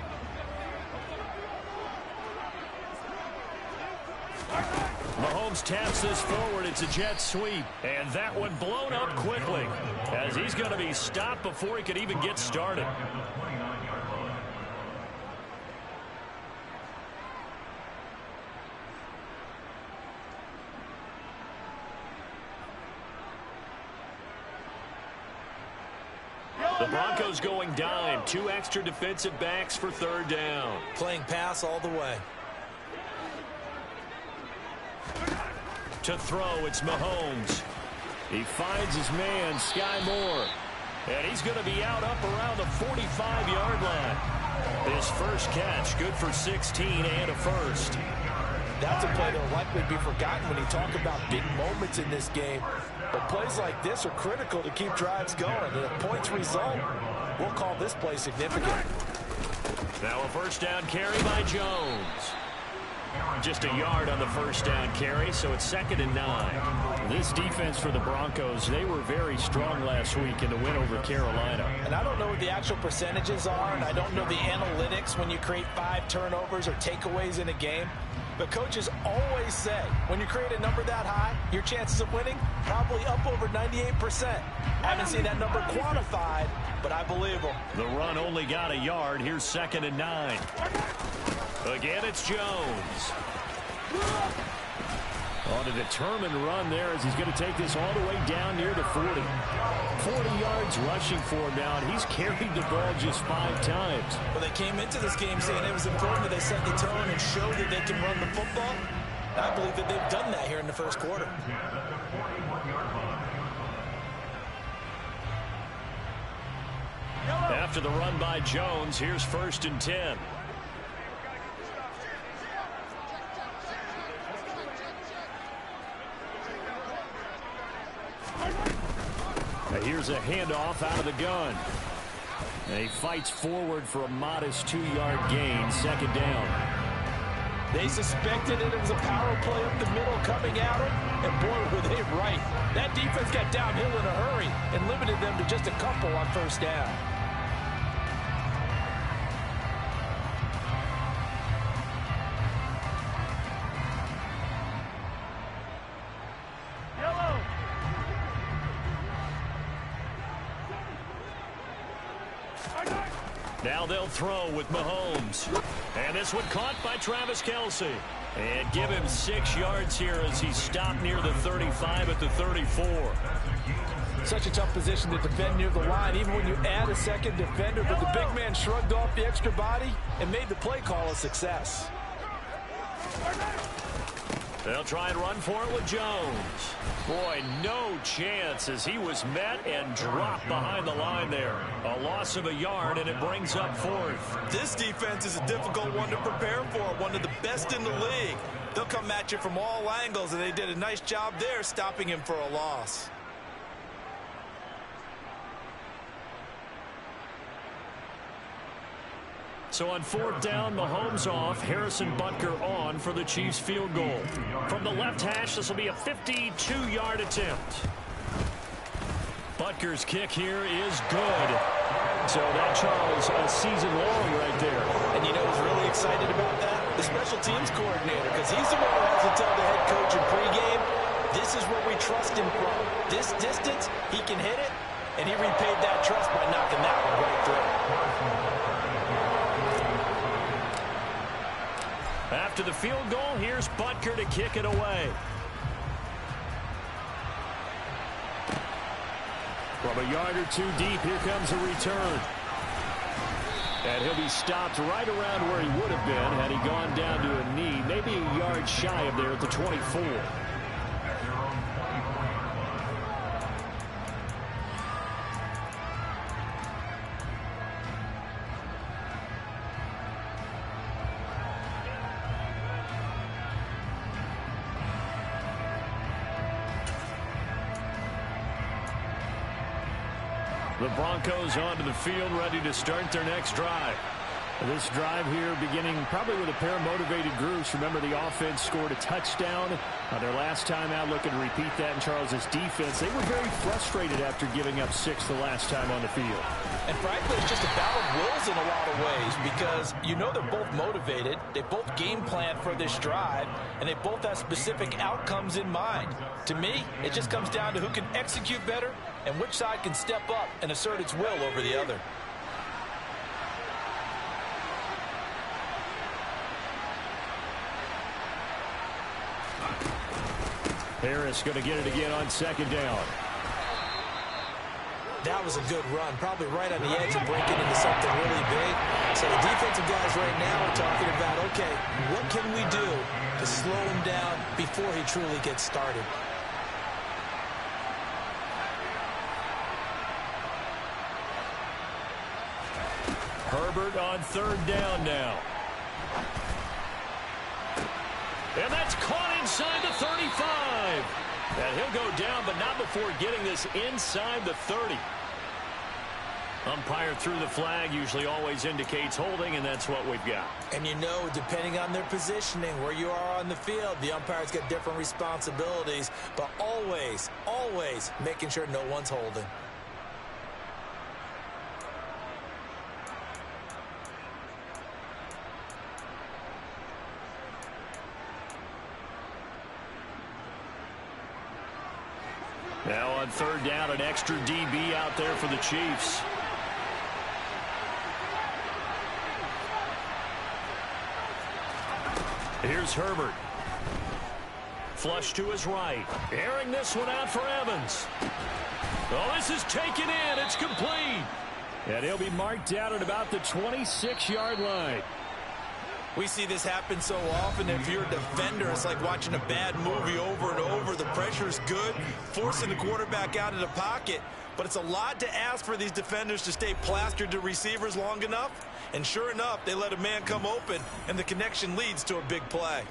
Mahomes taps this forward. It's a jet sweep. And that one blown up quickly as he's going to be stopped before he could even get started. The Broncos going dime. 2 extra defensive backs for 3rd down. Playing pass all the way. To throw, it's Mahomes. He finds his man, Sky Moore. And he's going to be out up around the 45-yard line. His first catch, good for 16 and a first. That's a play that will likely be forgotten when you talk about big moments in this game. But plays like this are critical to keep drives going. And if points result, we'll call this play significant. Now a 1st down carry by Jones. Just a yard on the 1st down carry, so it's 2nd and 9. This defense for the Broncos, they were very strong last week in the win over Carolina. And I don't know what the actual percentages are, and I don't know the analytics when you create 5 turnovers or takeaways in a game. But coaches always say, when you create a number that high, your chances of winning probably up over 98%. Haven't seen that number quantified, but I believe them. The run only got a yard. Here's 2nd and 9. Again, it's Jones. On a determined run there as he's going to take this all the way down near the 40. 40 yards rushing for him now, and he's carried the ball just 5 times. Well, they came into this game saying it was important that they set the tone and show that they can run the football. I believe that they've done that here in the first quarter. After the run by Jones, here's 1st and 10. Here's a handoff out of the gun. And he fights forward for a modest 2-yard gain, 2nd down. They suspected it was a power play up the middle coming at him, and boy, were they right. That defense got downhill in a hurry and limited them to just a couple on 1st down. Now they'll throw with Mahomes. And this one caught by Travis Kelce. And give him 6 yards here as he's stopped near the 35 at the 34. Such a tough position to defend near the line, even when you add a 2nd defender. But the big man shrugged off the extra body and made the play call a success. They'll try and run for it with Jones. Boy, no chance as he was met and dropped behind the line there. A loss of a yard, and it brings up 4th. This defense is a difficult one to prepare for, one of the best in the league. They'll come at you from all angles, and they did a nice job there stopping him for a loss. So on 4th down, Mahomes off, Harrison Butker on for the Chiefs field goal. From the left hash, this will be a 52-yard attempt. Butker's kick here is good. So that, Charles, a season long right there. And you know who's really excited about that? The special teams coordinator, because he's the one who has to tell the head coach in pregame, this is where we trust him from. This distance, he can hit it, and he repaid that trust by knocking that one right through. After the field goal, here's Butker to kick it away. From a yard or 2 deep, here comes a return. And he'll be stopped right around where he would have been had he gone down to a knee, maybe a yard shy of there at the 24. The Broncos onto the field, ready to start their next drive. This drive here beginning probably with a pair of motivated groups. Remember, the offense scored a touchdown their last time out, looking to repeat that in Charles's defense. They were very frustrated after giving up 6 the last time on the field. And frankly, it's just a battle of wills in a lot of ways because you know they're both motivated. They both game plan for this drive, and they both have specific outcomes in mind. To me, it just comes down to who can execute better and which side can step up and assert its will over the other. Harris going to get it again on second down. That was a good run, probably right on the edge of breaking into something really big. So the defensive guys right now are talking about, okay, what can we do to slow him down before he truly gets started? Herbert on third down now. And that's caught inside the 35. And he'll go down, but not before getting this inside the 30. Umpire threw the flag, usually always indicates holding, and that's what we've got. And you know, depending on their positioning, where you are on the field, the umpire's got different responsibilities, but always, always making sure no one's holding. Now on third down, an extra DB out there for the Chiefs. Here's Herbert. Flush to his right. Airing this one out for Evans. Oh, this is taken in. It's complete. And he'll be marked out at about the 26-yard line. We see this happen so often. If you're a defender, it's like watching a bad movie over and over. The pressure is good, forcing the quarterback out of the pocket. But it's a lot to ask for these defenders to stay plastered to receivers long enough. And sure enough, they let a man come open, and the connection leads to a big play.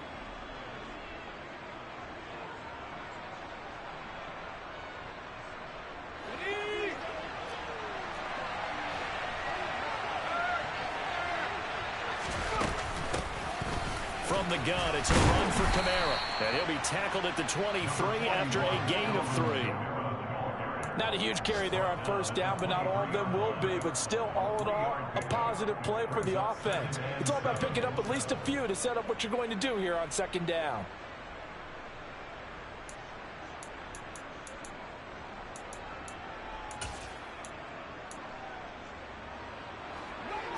From the gun, it's a run for Kamara. And he'll be tackled at the 23 after a gain of 3. Not a huge carry there on first down, but not all of them will be. But still, all in all, a positive play for the offense. It's all about picking up at least a few to set up what you're going to do here on second down.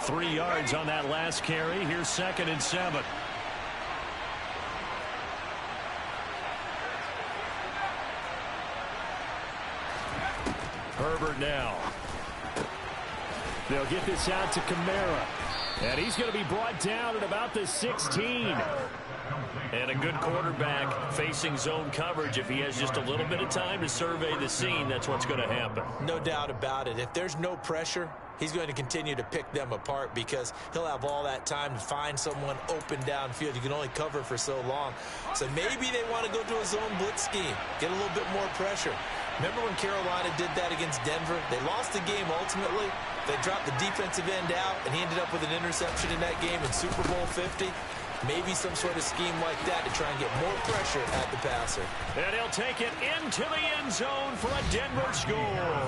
Three yards on that last carry. Here's 2nd and 7. Herbert now. They'll get this out to Kamara. And he's going to be brought down at about the 16. And a good quarterback facing zone coverage. If he has just a little bit of time to survey the scene, that's what's going to happen. No doubt about it. If there's no pressure, he's going to continue to pick them apart because he'll have all that time to find someone open downfield. You can only cover for so long. So maybe they want to go to a zone blitz scheme, get a little bit more pressure. Remember when Carolina did that against Denver? They lost the game ultimately. They dropped the defensive end out, and he ended up with an interception in that game in Super Bowl 50. Maybe some sort of scheme like that to try and get more pressure at the passer. And he'll take it into the end zone for a Denver score.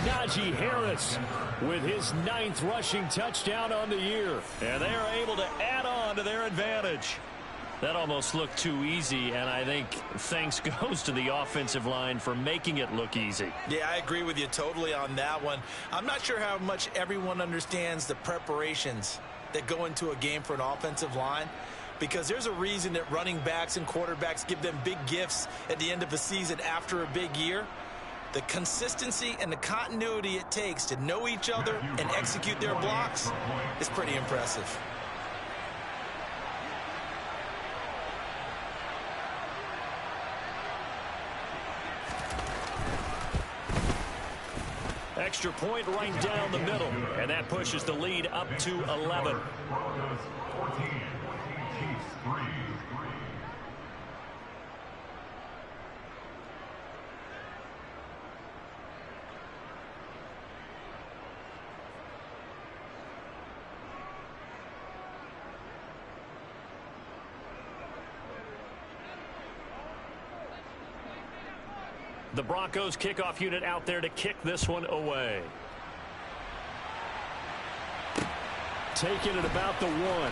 Najee Harris with his 9th rushing touchdown on the year. And they are able to add on to their advantage. That almost looked too easy, and I think thanks goes to the offensive line for making it look easy. Yeah, I agree with you totally on that one. I'm not sure how much everyone understands the preparations that go into a game for an offensive line, because there's a reason that running backs and quarterbacks give them big gifts at the end of a season after a big year. The consistency and the continuity it takes to know each other and execute their blocks is pretty impressive. Extra point right down the middle, and that pushes the lead up to 11. The Broncos kickoff unit out there to kick this one away. Taking it about the 1.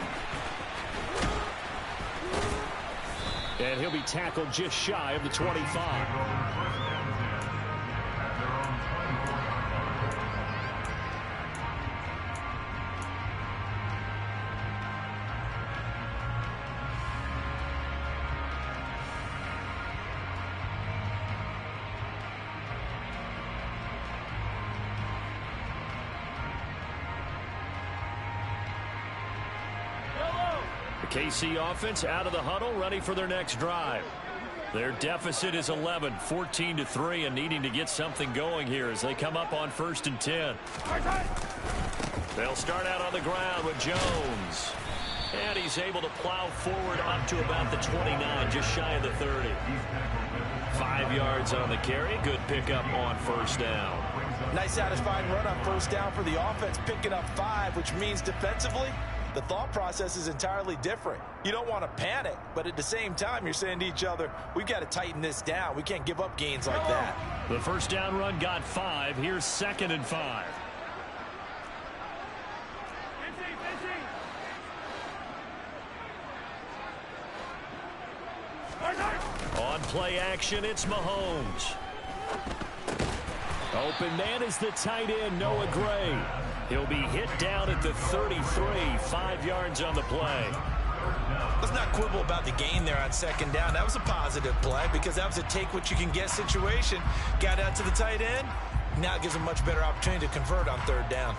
And he'll be tackled just shy of the 25. KC offense out of the huddle, ready for their next drive. Their deficit is 11, 14-3, and needing to get something going here as they come up on 1st and 10. They'll start out on the ground with Jones. And he's able to plow forward up to about the 29, just shy of the 30. 5 yards on the carry. Good pickup on 1st down. Nice satisfying run on 1st down for the offense, picking up 5, which means defensively, the thought process is entirely different. You don't want to panic, but at the same time, you're saying to each other, we've got to tighten this down. We can't give up gains like that. The 1st down run got 5. Here's 2nd and 5. On play action, it's Mahomes. Open man is the tight end, Noah Gray. He'll be hit down at the 33, 5 yards on the play. Let's not quibble about the gain there on 2nd down. That was a positive play because that was a take-what-you-can-get situation. Got out to the tight end. Now it gives a much better opportunity to convert on 3rd down.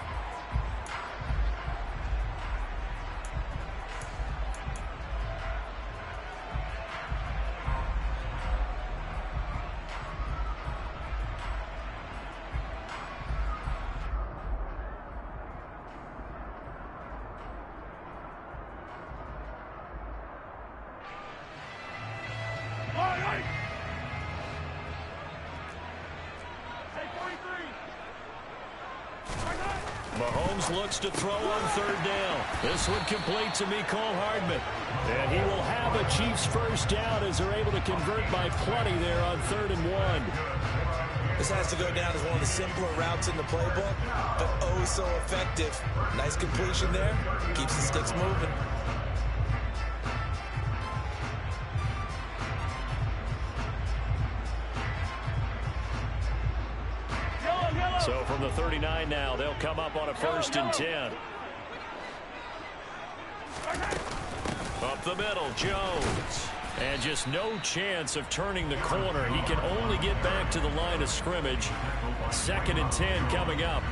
Mahomes looks to throw on 3rd down. This one complete to Mecole Hardman. And he will have a Chiefs 1st down as they're able to convert by plenty there on 3rd and 1. This has to go down as one of the simpler routes in the playbook, but oh so effective. Nice completion there. Keeps the sticks moving. So from the 39 now, they'll come up on a 1st and 10. Up the middle, Jones. And just no chance of turning the corner. He can only get back to the line of scrimmage. 2nd and 10 coming up.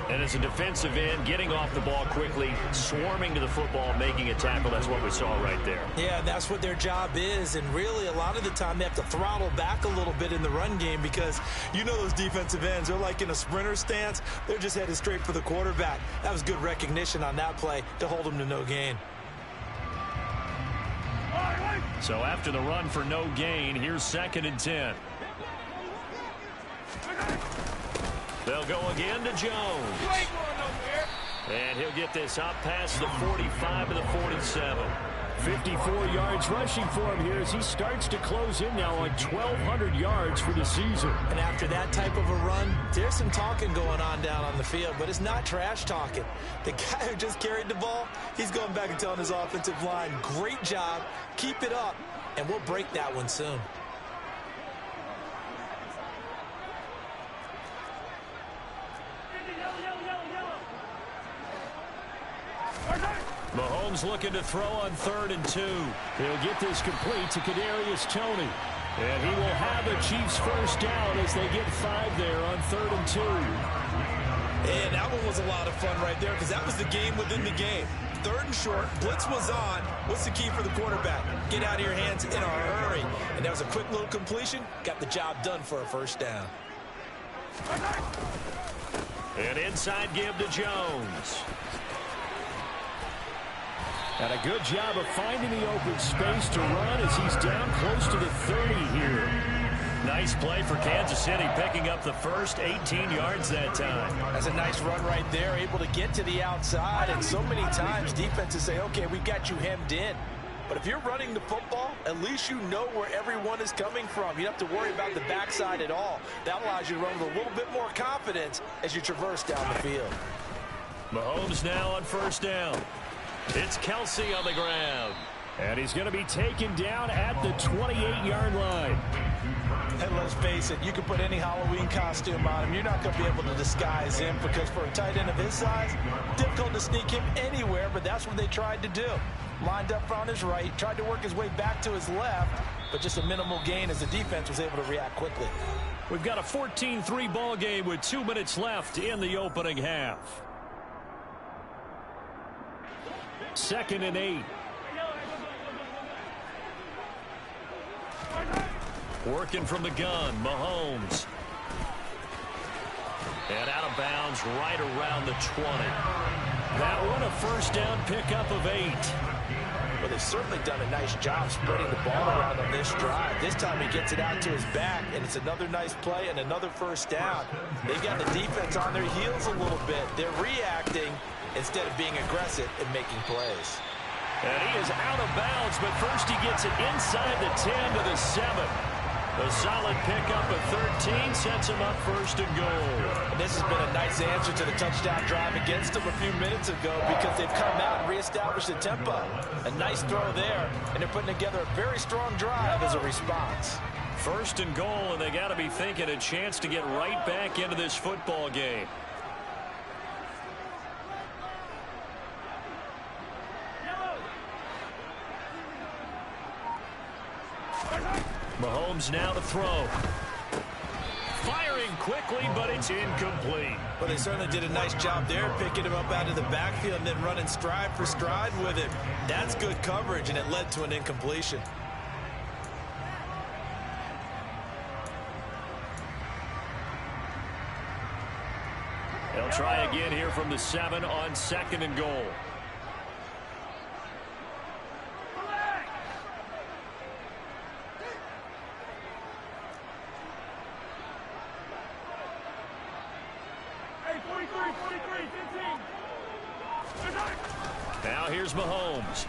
And as a defensive end, getting off the ball quickly, swarming to the football, making a tackle. That's what we saw right there. Yeah, that's what their job is. And really, a lot of the time, they have to throttle back a little bit in the run game because you know those defensive ends, they're like in a sprinter stance. They're just headed straight for the quarterback. That was good recognition on that play to hold them to no gain. So after the run for no gain, here's 2nd and 10. They'll go again to Jones. And he'll get this up past the 45 to the 47. 54 yards rushing for him here as he starts to close in now on 1,200 yards for the season. And after that type of a run, there's some talking going on down on the field, but it's not trash talking. The guy who just carried the ball, he's going back and telling his offensive line, great job, keep it up, and we'll break that one soon. Mahomes looking to throw on 3rd and 2. He'll get this complete to Kadarius Toney. And he will have a Chiefs 1st down as they get 5 there on 3rd and 2. And that one was a lot of fun right there because that was the game within the game. 3rd and short, blitz was on. What's the key for the quarterback? Get out of your hands in a hurry. And that was a quick little completion. Got the job done for a 1st down. An inside give to Jones. And a good job of finding the open space to run as he's down close to the 30 here. Nice play for Kansas City, picking up the first 18 yards that time. That's a nice run right there, able to get to the outside. And so many times defenses say, okay, we've got you hemmed in. But if you're running the football, at least you know where everyone is coming from. You don't have to worry about the backside at all. That allows you to run with a little bit more confidence as you traverse down the field. Mahomes now on first down. It's Kelsey on the ground. And he's going to be taken down at the 28-yard line. And let's face it, you can put any Halloween costume on him. You're not going to be able to disguise him because for a tight end of his size, difficult to sneak him anywhere, but that's what they tried to do. Lined up on his right, tried to work his way back to his left, but just a minimal gain as the defense was able to react quickly. We've got a 14-3 ball game with 2 minutes left in the opening half. 2nd and 8. Working from the gun, Mahomes. And out of bounds right around the 20. That one a first down pickup of 8. Well, they've certainly done a nice job spreading the ball around on this drive. This time he gets it out to his back, and it's another nice play and another first down. They've got the defense on their heels a little bit. They're reacting instead of being aggressive and making plays. And he is out of bounds, but first he gets it inside the 10 to the 7. A solid pickup of 13 sets him up first and goal. And this has been a nice answer to the touchdown drive against them a few minutes ago because they've come out and reestablished the tempo. A nice throw there, and they're putting together a very strong drive as a response. First and goal, and they got to be thinking a chance to get right back into this football game. Mahomes now to throw. Firing quickly, but it's incomplete. Well, they certainly did a nice job there, picking him up out of the backfield and then running stride for stride with him. That's good coverage, and it led to an incompletion. They'll try again here from the 7 on 2nd and goal. Now here's Mahomes.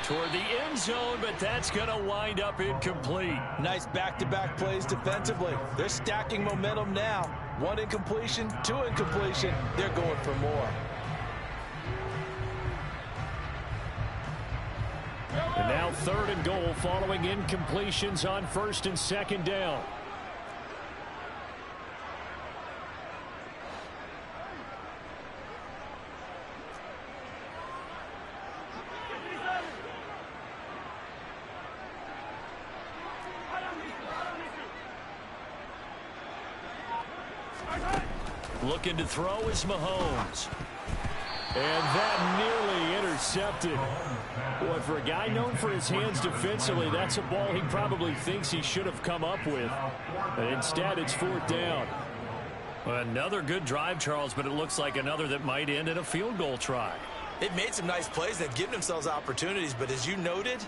Toward the end zone, but that's going to wind up incomplete. Nice back-to-back plays defensively. They're stacking momentum now. 1 incompletion, 2 incompletion. They're going for more. And now 3rd and goal following incompletions on 1st and 2nd down. Looking to throw is Mahomes. And that nearly intercepted. Boy, for a guy known for his hands defensively, that's a ball he probably thinks he should have come up with. But instead, it's 4th down. Another good drive, Charles, but it looks like another that might end in a field goal try. They've made some nice plays. They've given themselves opportunities, but as you noted,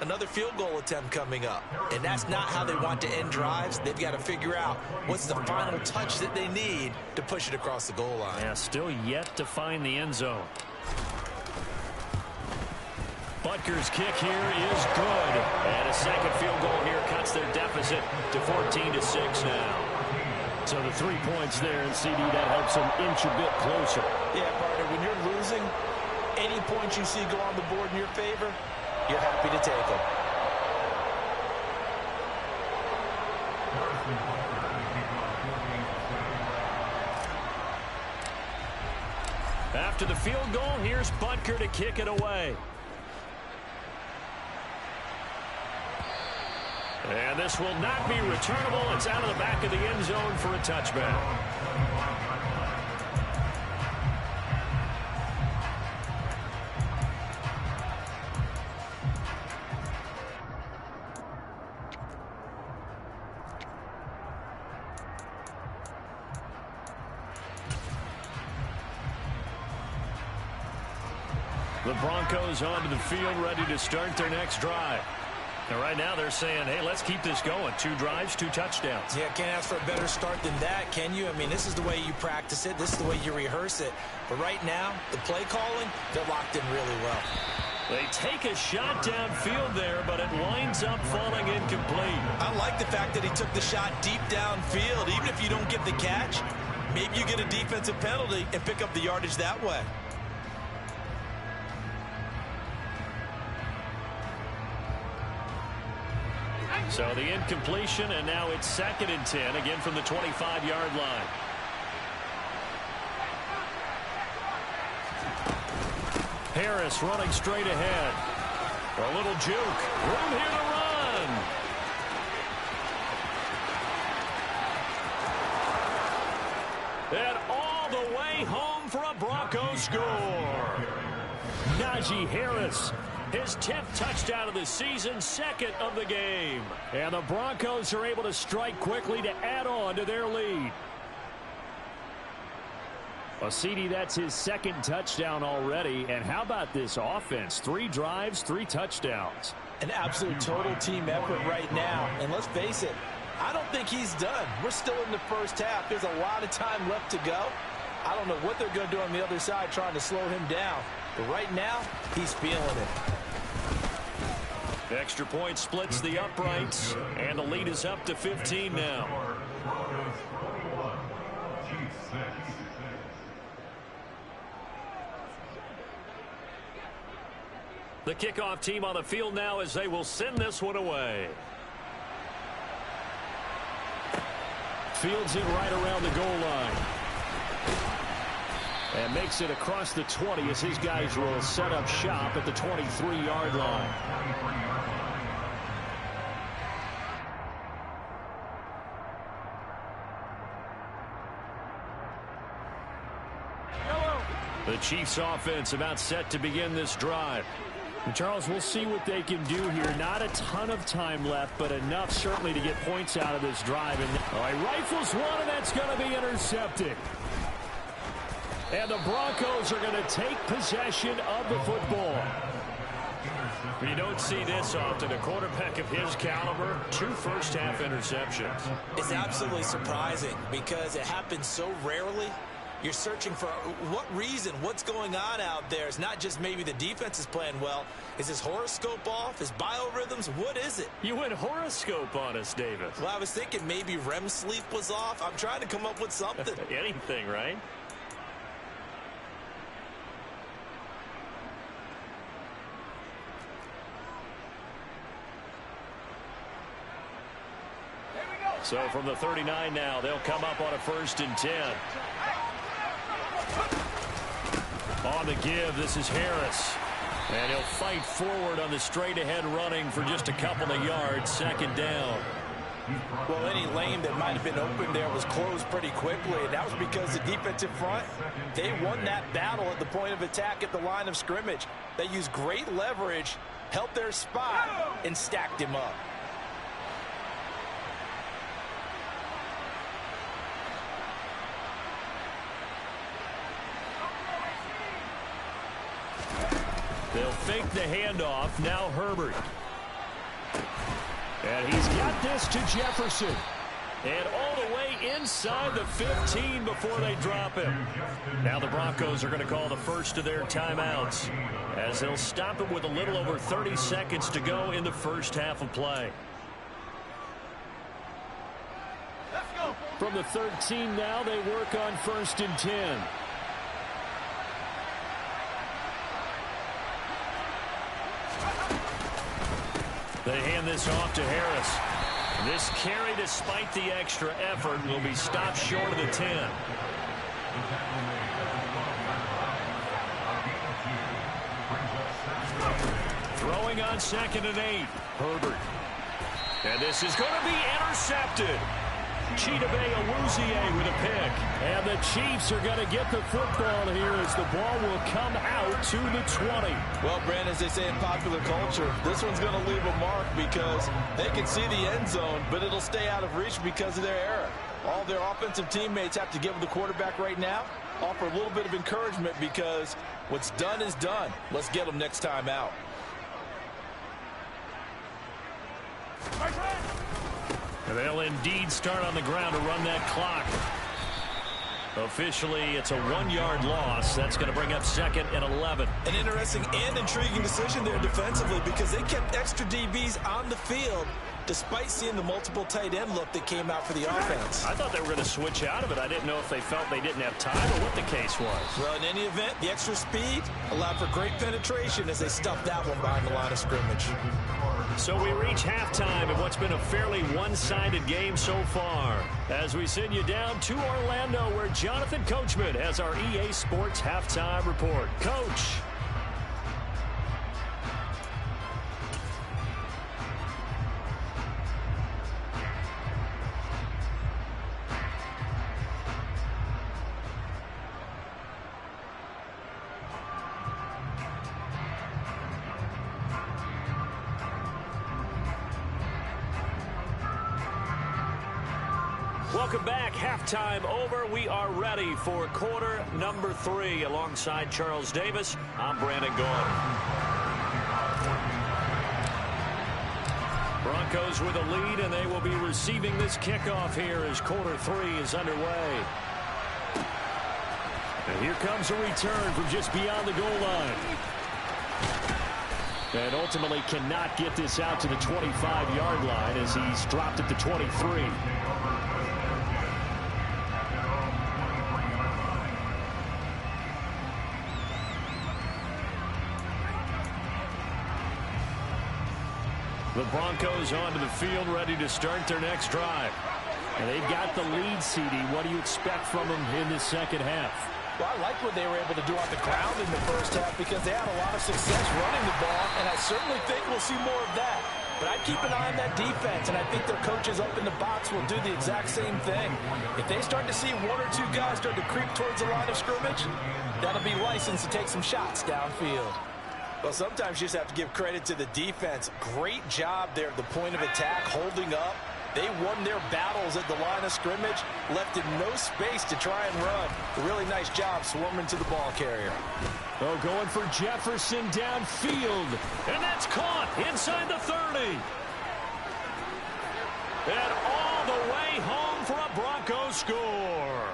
another field goal attempt coming up. And that's not how they want to end drives. They've got to figure out what's the final touch that they need to push it across the goal line. Yeah, still yet to find the end zone. Butker's kick here is good. And a second field goal here cuts their deficit to 14-6 now. So the 3 points there, and CD, that helps them inch a bit closer. Yeah, partner, when you're losing, any points you see go on the board in your favor, you're happy to take them. After the field goal, here's Butker to kick it away. And this will not be returnable. It's out of the back of the end zone for a touchback. The Broncos onto the field, ready to start their next drive. And right now they're saying, hey, let's keep this going. 2 drives, 2 touchdowns. Yeah, can't ask for a better start than that, can you? I mean, this is the way you practice it. This is the way you rehearse it. But right now, the play calling, they're locked in really well. They take a shot downfield there, but it winds up falling incomplete. I like the fact that he took the shot deep downfield. Even if you don't get the catch, maybe you get a defensive penalty and pick up the yardage that way. So the incompletion, and now it's 2nd and 10, again from the 25-yard line. Harris running straight ahead. A little juke. Room here to run. And all the way home for a Broncos score. Najee Harris, his 10th touchdown of the season, 2nd of the game. And the Broncos are able to strike quickly to add on to their lead. Well, CD, that's his 2nd touchdown already. And how about this offense? 3 drives, 3 touchdowns. An absolute total team effort right now. And let's face it, I don't think he's done. We're still in the first half. There's a lot of time left to go. I don't know what they're going to do on the other side trying to slow him down. But right now, he's feeling it. The extra point splits the uprights, and the lead is up to 15 now. The kickoff team on the field now as they will send this one away. Fields it right around the goal line. And makes it across the 20 as his guys will set up shop at the 23-yard line. The Chiefs offense about set to begin this drive. And Charles, we'll see what they can do here. Not a ton of time left, but enough certainly to get points out of this drive. And he rifles one, and that's going to be intercepted. And the Broncos are going to take possession of the football. You don't see this often. A quarterback of his caliber, 2 first-half interceptions. It's absolutely surprising because it happens so rarely. You're searching for what reason, what's going on out there. It's not just maybe the defense is playing well. Is his horoscope off? His biorhythms? What is it? You went horoscope on us, Davis. Well, I was thinking maybe REM sleep was off. I'm trying to come up with something. Anything, right? So from the 39 now, they'll come up on a 1st and 10. On the give, this is Harris. And he'll fight forward on the straight-ahead running for just a couple of yards, 2nd down. Well, any lane that might have been open there was closed pretty quickly, and that was because the defensive front, they won that battle at the point of attack at the line of scrimmage. They used great leverage, held their spot, and stacked him up. They'll fake the handoff. Now Herbert. And he's got this to Jefferson. And all the way inside the 15 before they drop him. Now the Broncos are going to call the first of their timeouts as they'll stop it with a little over 30 seconds to go in the first half of play. From the 13 now, they work on 1st and 10. They hand this off to Harris. This carry, despite the extra effort, will be stopped short of the 10. Throwing on 2nd and 8. Herbert. And this is going to be intercepted. Chidobe Awuzie with a pick. And the Chiefs are going to get the football here as the ball will come out to the 20. Well, Brandon, as they say in popular culture, this one's going to leave a mark because they can see the end zone, but it'll stay out of reach because of their error. All their offensive teammates have to give the quarterback right now, offer a little bit of encouragement because what's done is done. Let's get them next time out. And they'll indeed start on the ground to run that clock. Officially, it's a 1-yard loss. That's going to bring up 2nd and 11. An interesting and intriguing decision there defensively because they kept extra DBs on the field despite seeing the multiple tight end look that came out for the offense. I thought they were going to switch out of it. I didn't know if they felt they didn't have time or what the case was. Well, in any event, the extra speed allowed for great penetration as they stuffed that one behind the line of scrimmage. So we reach halftime in what's been a fairly one-sided game so far. As we send you down to Orlando, where Jonathan Coachman has our EA Sports halftime report. Coach. Welcome back. Halftime over. We are ready for quarter number 3. Alongside Charles Davis, I'm Brandon Gaudin. Broncos with a lead, and they will be receiving this kickoff here as quarter 3 is underway. And here comes a return from just beyond the goal line. And ultimately cannot get this out to the 25-yard line as he's dropped at the 23. The Broncos onto the field, ready to start their next drive. And they've got the lead, CD. What do you expect from them in this second half? Well, I like what they were able to do on the ground in the first half because they had a lot of success running the ball, and I certainly think we'll see more of that. But I'd keep an eye on that defense, and I think their coaches up in the box will do the exact same thing. If they start to see 1 or 2 guys start to creep towards the line of scrimmage, that'll be license to take some shots downfield. Well, sometimes you just have to give credit to the defense. Great job there at the point of attack, holding up. They won their battles at the line of scrimmage, left in no space to try and run. A really nice job swarming to the ball carrier. Oh, going for Jefferson downfield. And that's caught inside the 30. And all the way home for a Broncos score.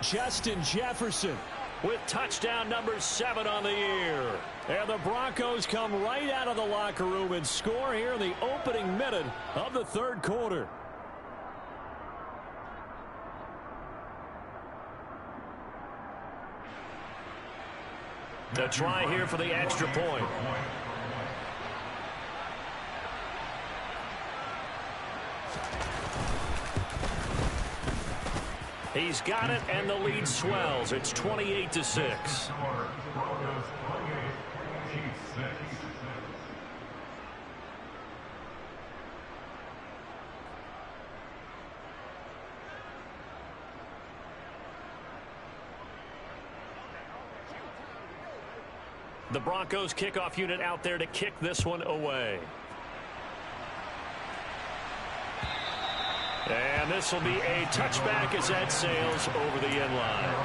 Justin Jefferson with touchdown number 7 on the year. And the Broncos come right out of the locker room and score here in the opening minute of the third quarter. The try here for the extra point. He's got it, and the lead swells. It's 28-6. The Broncos kickoff unit out there to kick this one away. And this will be a touchback as that sails over the end line.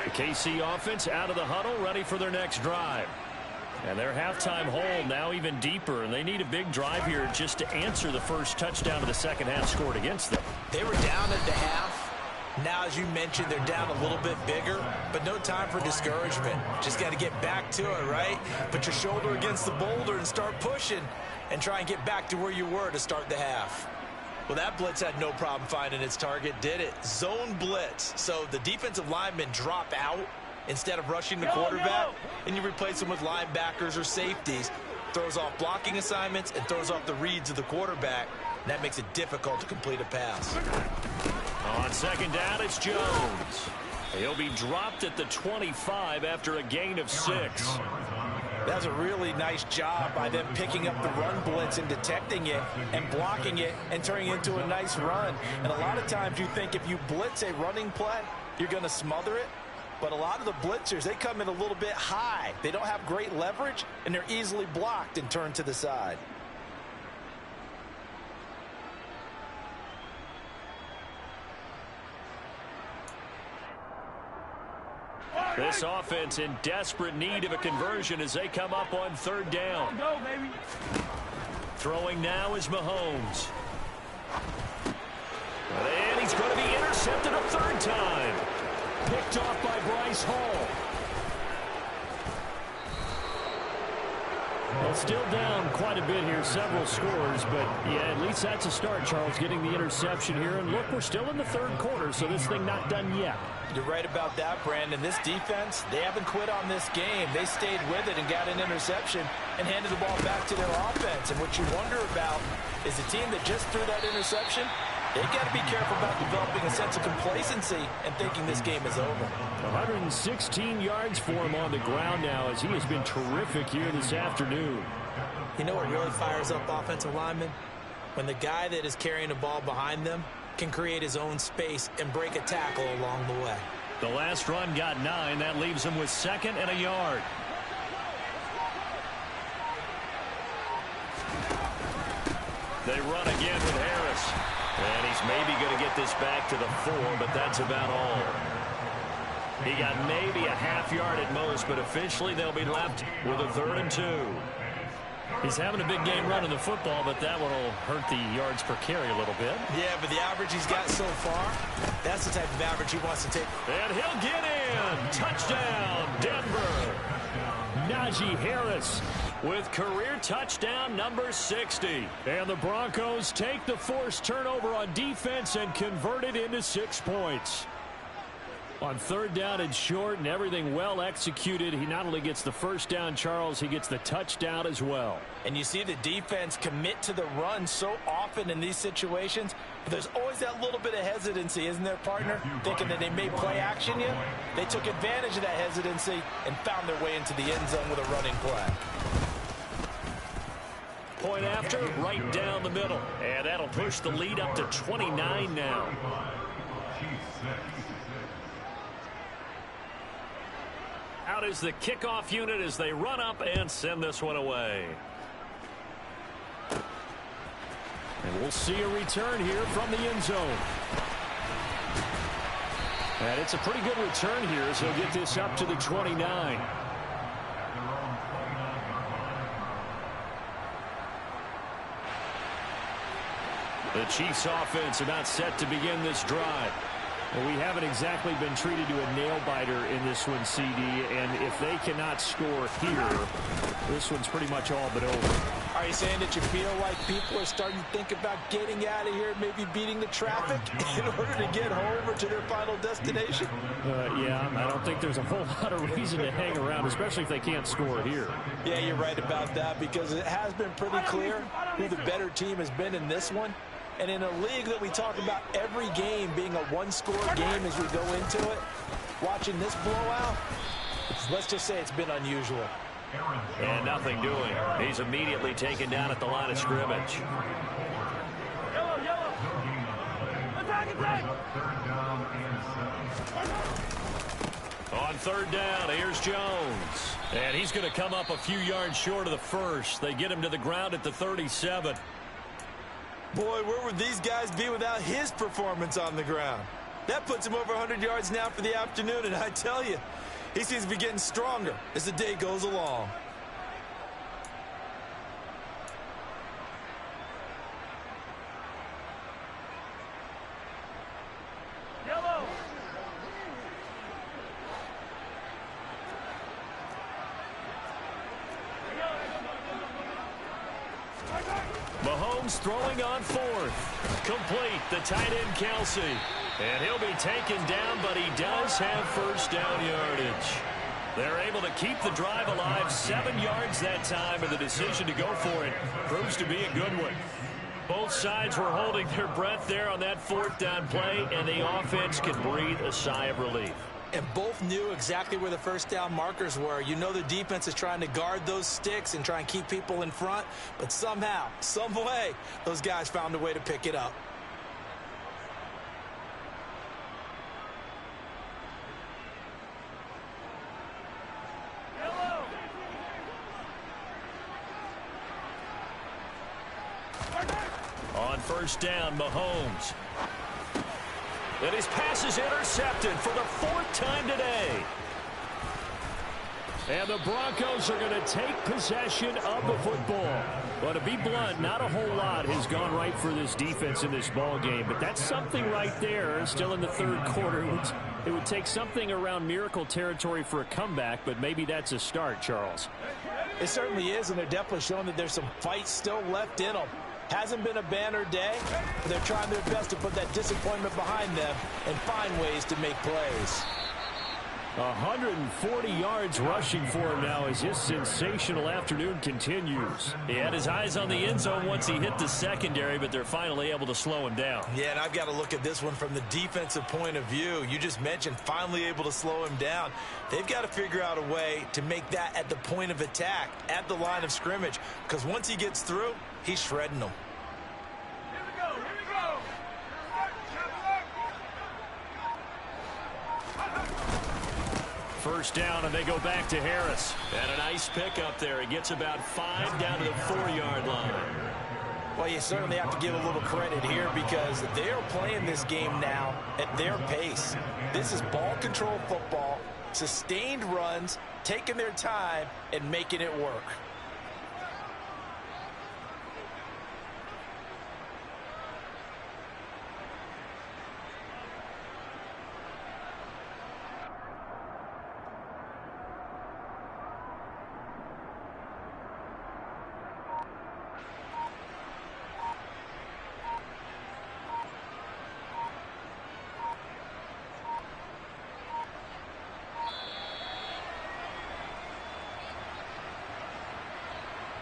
The KC offense out of the huddle, ready for their next drive. And their halftime hole now even deeper, and they need a big drive here just to answer the first touchdown of the second half scored against them. They were down at the half. Now, as you mentioned, they're down a little bit bigger, but no time for discouragement. Just got to get back to it, right? Put your shoulder against the boulder and start pushing and try and get back to where you were to start the half. Well, that blitz had no problem finding its target, did it? Zone blitz. So the defensive linemen drop out instead of rushing the quarterback, and you replace them with linebackers or safeties. Throws off blocking assignments and throws off the reads of the quarterback. And that makes it difficult to complete a pass. On second down, it's Jones. He'll be dropped at the 25 after a gain of 6. That's a really nice job by them picking up the run blitz and detecting it and blocking it and turning it into a nice run. And a lot of times you think if you blitz a running play, you're going to smother it. But a lot of the blitzers, they come in a little bit high. They don't have great leverage, and they're easily blocked and turned to the side. This offense in desperate need of a conversion as they come up on third down. Go, baby. Throwing now is Mahomes. And he's going to be intercepted a third time. Picked off by Bryce Hall. Well, still down quite a bit here, several scores, but yeah, at least that's a start, Charles, getting the interception here. And look, we're still in the third quarter, so this thing not done yet. You're right about that, Brandon. This defense, they haven't quit on this game. They stayed with it and got an interception and handed the ball back to their offense. And what you wonder about is the team that just threw that interception, they got to be careful about developing a sense of complacency and thinking this game is over. 116 yards for him on the ground now as he has been terrific here this afternoon. You know what really fires up offensive linemen? When the guy that is carrying the ball behind them can create his own space and break a tackle along the way. The last run got 9. That leaves him with 2nd and a yard. They run again with Harris. And he's maybe going to get this back to the 4, but that's about all. He got maybe a half yard at most, but officially they'll be left with a 3rd and 2. He's having a big game running the football, but that one will hurt the yards per carry a little bit. Yeah, but the average he's got so far, that's the type of average he wants to take. And he'll get in. Touchdown, Denver. Najee Harris with career touchdown number 60. And the Broncos take the forced turnover on defense and convert it into 6 points. On 3rd down and short and everything well executed, he not only gets the first down, Charles, he gets the touchdown as well. And you see the defense commit to the run so often in these situations, but there's always that little bit of hesitancy, isn't there, partner? Thinking that they may play action you. They took advantage of that hesitancy and found their way into the end zone with a running play. Point after, right down the middle. And that'll push the lead up to 29 now. Out is the kickoff unit as they run up and send this one away. And we'll see a return here from the end zone. And it's a pretty good return here as he'll get this up to the 29. The Chiefs offense about set to begin this drive. Well, we haven't exactly been treated to a nail-biter in this one, CD, and if they cannot score here, this one's pretty much all but over. Are you saying that you feel like people are starting to think about getting out of here, maybe beating the traffic in order to get home or to their final destination? Yeah, I don't think there's a whole lot of reason to hang around, especially if they can't score here. Yeah, you're right about that because it has been pretty clear who the better team has been in this one. And in a league that we talk about every game being a one-score game as we go into it, watching this blowout, let's just say it's been unusual. And nothing doing. He's immediately taken down at the line of scrimmage. Yellow, yellow. Attack, attack. On 3rd down, here's Jones. And he's going to come up a few yards short of the first. They get him to the ground at the 37. Boy, where would these guys be without his performance on the ground? That puts him over 100 yards now for the afternoon, and I tell you, he seems to be getting stronger as the day goes along. Yellow. Mahomes throwing on 4th. Complete, the tight end Kelsey. And he'll be taken down, but he does have first down yardage. They're able to keep the drive alive, 7 yards that time, and the decision to go for it proves to be a good one. Both sides were holding their breath there on that 4th down play, and the offense can breathe a sigh of relief. And both knew exactly where the first down markers were. You know the defense is trying to guard those sticks and try and keep people in front, but somehow, some way, those guys found a way to pick it up. Yellow. On 1st down, Mahomes. And his pass is intercepted for the 4th time today. And the Broncos are going to take possession of the football. Well, to be blunt, not a whole lot has gone right for this defense in this ball game, but that's something right there. Still in the third quarter. It would take something around miracle territory for a comeback, but maybe that's a start, Charles. It certainly is, and they're definitely showing that there's some fight still left in them. Hasn't been a banner day, but they're trying their best to put that disappointment behind them and find ways to make plays. 140 yards rushing for him now as his sensational afternoon continues. He had his eyes on the end zone once he hit the secondary, but they're finally able to slow him down. Yeah, and I've got to look at this one from the defensive point of view. You just mentioned finally able to slow him down. They've got to figure out a way to make that at the point of attack, at the line of scrimmage, because once he gets through, he's shredding them. Here we go. Here we go. First down, and they go back to Harris. And a nice pickup there. He gets about 5 down to the 4-yard line. Well, you certainly have to give a little credit here because they're playing this game now at their pace. This is ball control football, sustained runs, taking their time, and making it work.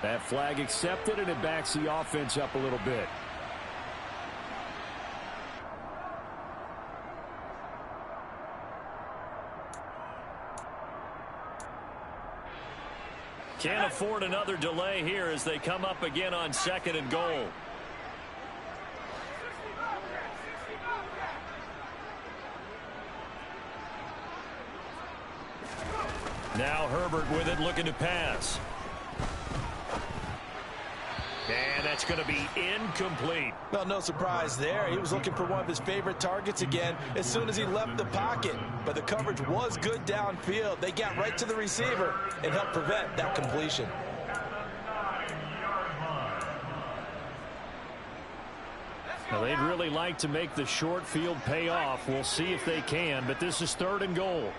That flag accepted, and it backs the offense up a little bit. Can't afford another delay here as they come up again on 2nd and goal. Now Herbert with it, looking to pass. And that's going to be incomplete. Well, no surprise there. He was looking for one of his favorite targets again as soon as he left the pocket. But the coverage was good downfield. They got right to the receiver and helped prevent that completion. Now, they'd really like to make the short field pay off. We'll see if they can, but this is 3rd and goal.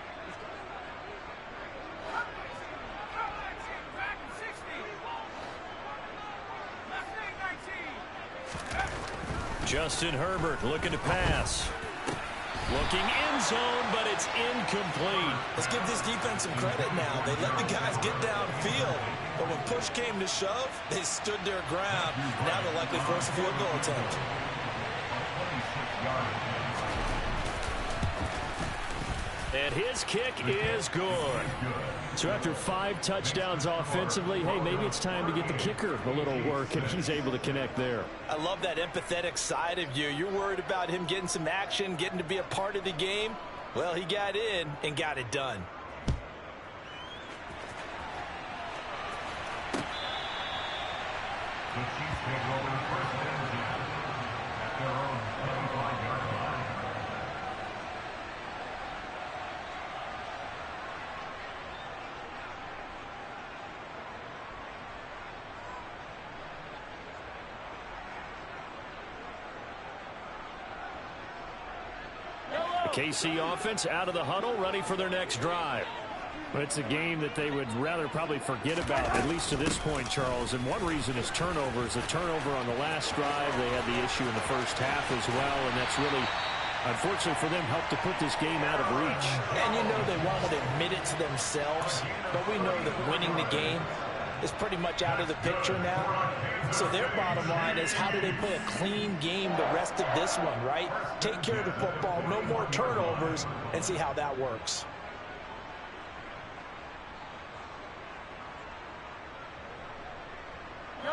Justin Herbert looking to pass. Looking end zone, but it's incomplete. Let's give this defense some credit now. They let the guys get downfield, but when push came to shove, they stood their ground. Now they'll likely force a field goal attempt. And his kick is good. So after 5 touchdowns offensively, hey, maybe it's time to get the kicker a little work, and he's able to connect there. I love that empathetic side of you. You're worried about him getting some action, getting to be a part of the game. Well, he got in and got it done. The Chiefs take over first and 10 at their own 25-yard line. KC offense out of the huddle, ready for their next drive. But it's a game that they would rather probably forget about, at least to this point, Charles. And one reason is turnovers. A turnover on the last drive. They had the issue in the first half as well, and that's really, unfortunately for them, helped to put this game out of reach. And you know they want to admit it to themselves, but we know that winning the game is pretty much out of the picture now. So their bottom line is, how do they play a clean game the rest of this one, right? Take care of the football, no more turnovers, and see how that works.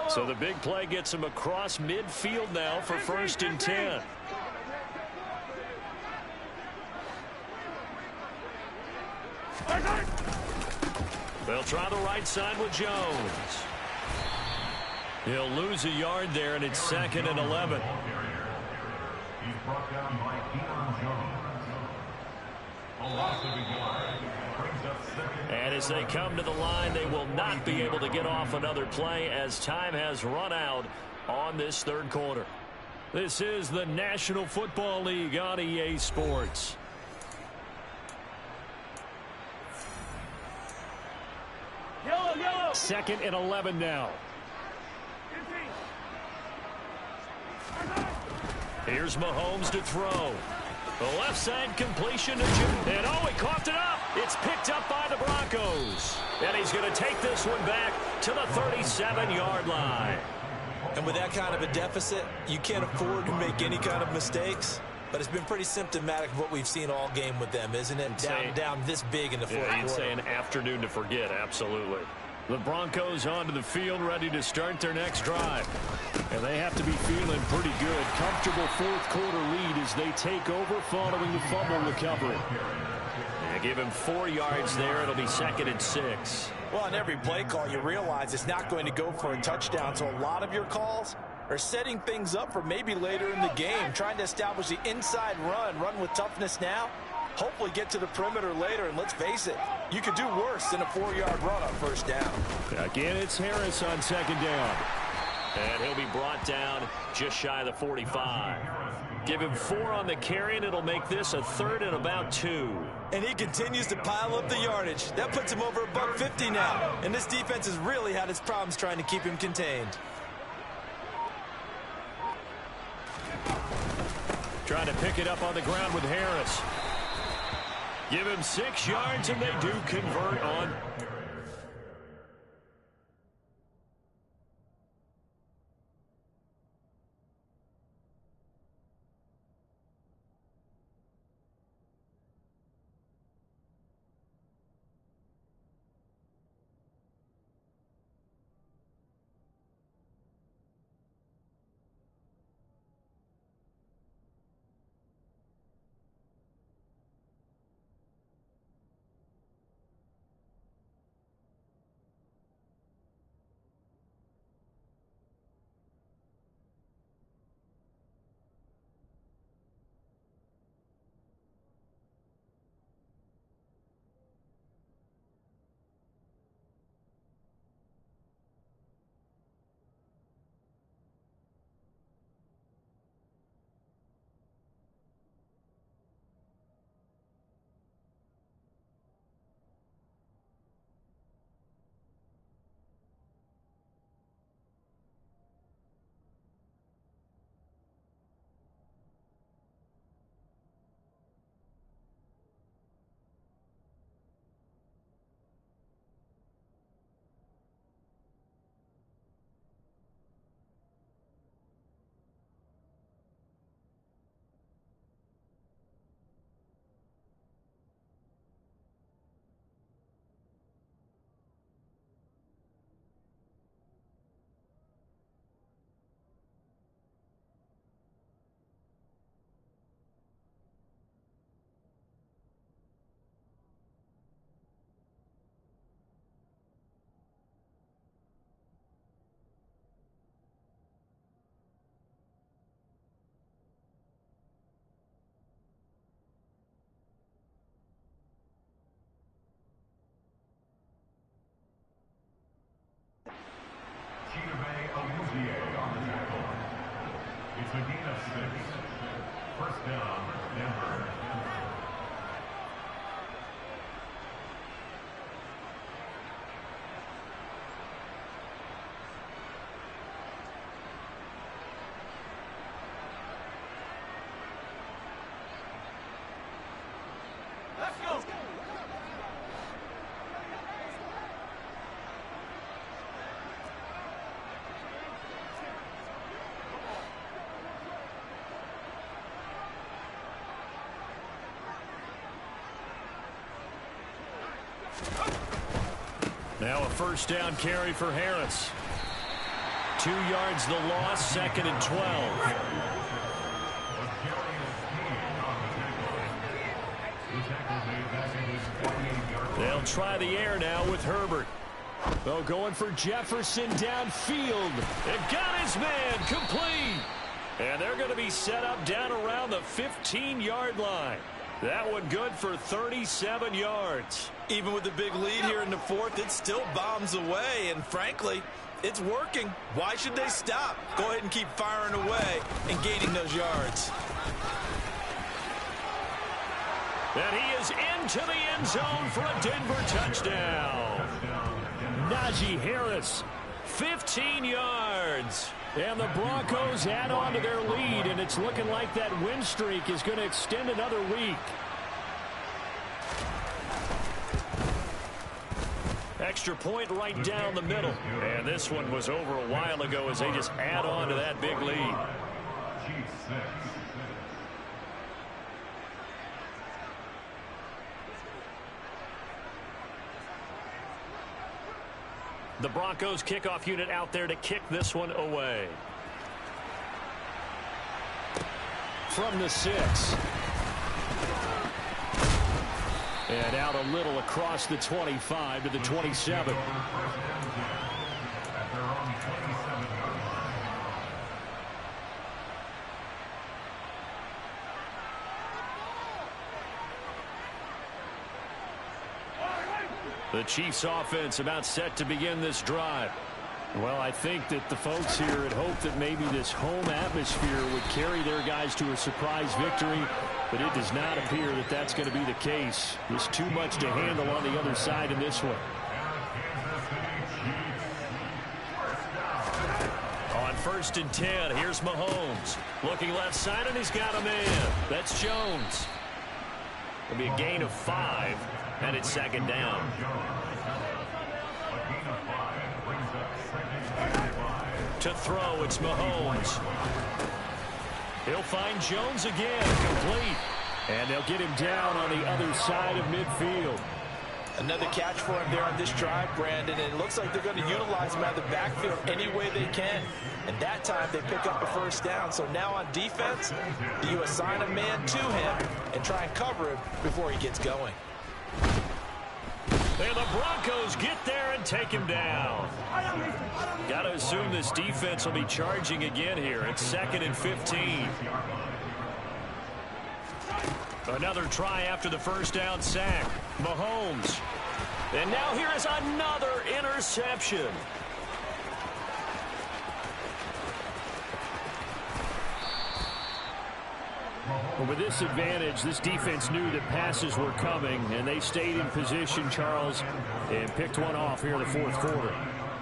So the big play gets them across midfield now for 1st and 10. They'll try the right side with Jones. He'll lose a yard there, and it's 2nd and 11. He's brought down by Deion Jones. A loss of a yard. Brings up second. And as they come to the line, they will not be able to get off another play as time has run out on this third quarter. This is the National Football League on EA Sports. Yellow. Second and 11 now. Here's Mahomes to throw. The left side completion to Jim. And oh, he coughed it up. It's picked up by the Broncos. And he's going to take this one back to the 37-yard line. And with that kind of a deficit, you can't afford to make any kind of mistakes. But it's been pretty symptomatic of what we've seen all game with them, isn't it? Down this big in the fourth quarter. You'd say an afternoon to forget, absolutely. The Broncos onto the field, ready to start their next drive. And they have to be feeling pretty good. Comfortable fourth quarter lead as they take over following the fumble recovery. They give him 4 yards there. It'll be 2nd and 6. Well, on every play call, you realize it's not going to go for a touchdown. So a lot of your calls are setting things up for maybe later in the game, trying to establish the inside run with toughness now, hopefully get to the perimeter later, and let's face it, you could do worse than a 4-yard run on first down. Again, it's Harris on 2nd down. And he'll be brought down just shy of the 45. Give him 4 on the carry, and it'll make this a 3rd and about 2. And he continues to pile up the yardage. That puts him over $150 now. And this defense has really had its problems trying to keep him contained. Trying to pick it up on the ground with Harris. Give him 6 yards, and they do convert on. On the tackle. It's a gain of 6. First down, Denver. Let's go. Now a first down carry for Harris. 2 yards the loss, 2nd and 12. They'll try the air now with Herbert. They'll going for Jefferson downfield. And got his man complete. And they're going to be set up down around the 15-yard line. That one good for 37 yards. Even with the big lead here in the fourth, it still bombs away, and frankly, it's working. Why should they stop? Go ahead and keep firing away and gaining those yards. And he is into the end zone for a Denver touchdown. Najee Harris, 15 yards. And the Broncos add on to their lead, and it's looking like that win streak is going to extend another week. Extra point right down the middle. And this one was over a while ago as they just add on to that big lead. The Broncos kickoff unit out there to kick this one away. From the 6. And out a little across the 25 to the 27. The Chiefs offense about set to begin this drive. Well, I think that the folks here had hoped that maybe this home atmosphere would carry their guys to a surprise victory, but it does not appear that that's going to be the case. There's too much to handle on the other side in this one. On 1st and 10, here's Mahomes. Looking left side, and he's got a man. That's Jones. It'll be a gain of 5, and it's 2nd down. To throw, it's Mahomes. He'll find Jones again, complete. And they'll get him down on the other side of midfield. Another catch for him there on this drive, Brandon, and it looks like they're going to utilize him out of the backfield any way they can. And that time they pick up a 1st down. So now on defense, do you assign a man to him and try and cover him before he gets going? And the Broncos get there and take him down. Got to assume this defense will be charging again here. It's 2nd and 15. Another try after the 1st down sack. Mahomes. And now here is another interception. Well, with this advantage, this defense knew that passes were coming, and they stayed in position, Charles, and picked one off here in the 4th quarter.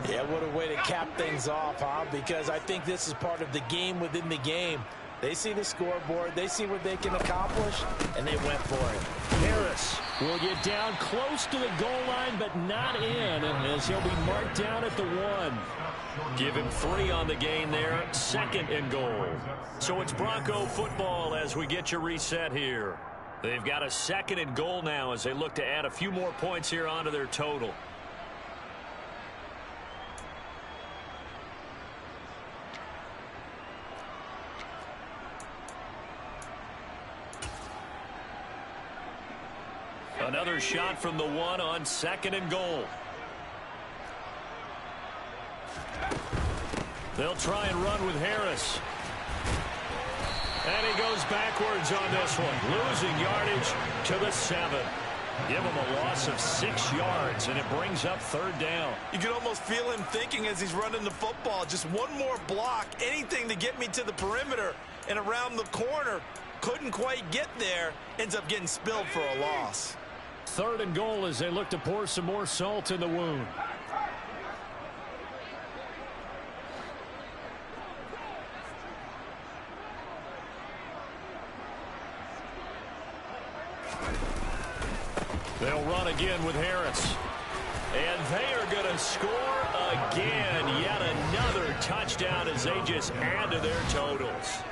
Yeah, what a way to cap things off, huh? Because I think this is part of the game within the game. They see the scoreboard, they see what they can accomplish, and they went for it. Harris will get down close to the goal line, but not in, and as he'll be marked down at the 1. Give him 3 on the gain there, 2nd and goal. So it's Bronco football as we get you reset here. They've got a 2nd and goal now as they look to add a few more points here onto their total. Another shot from the 1 on 2nd and goal. They'll try and run with Harris. And he goes backwards on this one. Losing yardage to the 7. Give him a loss of 6 yards, and it brings up 3rd down. You can almost feel him thinking as he's running the football. Just one more block, anything to get me to the perimeter and around the corner. Couldn't quite get there. Ends up getting spilled for a loss. 3rd and goal as they look to pour some more salt in the wound. They'll run again with Harris. And they are going to score again. Yet another touchdown as they just add to their totals.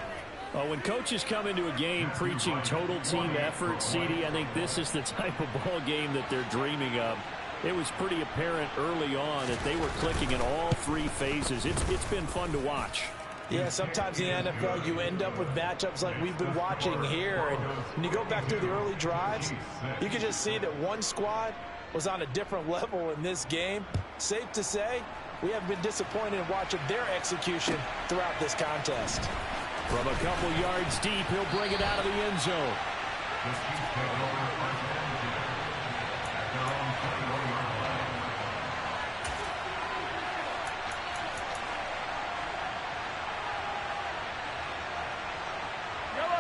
When coaches come into a game preaching total team effort, CD, I think this is the type of ball game that they're dreaming of. It was pretty apparent early on that they were clicking in all 3 phases. It's been fun to watch. Yeah, sometimes in the NFL you end up with matchups like we've been watching here. And when you go back through the early drives, you can just see that one squad was on a different level in this game. Safe to say, we haven't been disappointed in watching their execution throughout this contest. From a couple yards deep, he'll bring it out of the end zone. The Chiefs take over first and 10 at their own 21-yard line.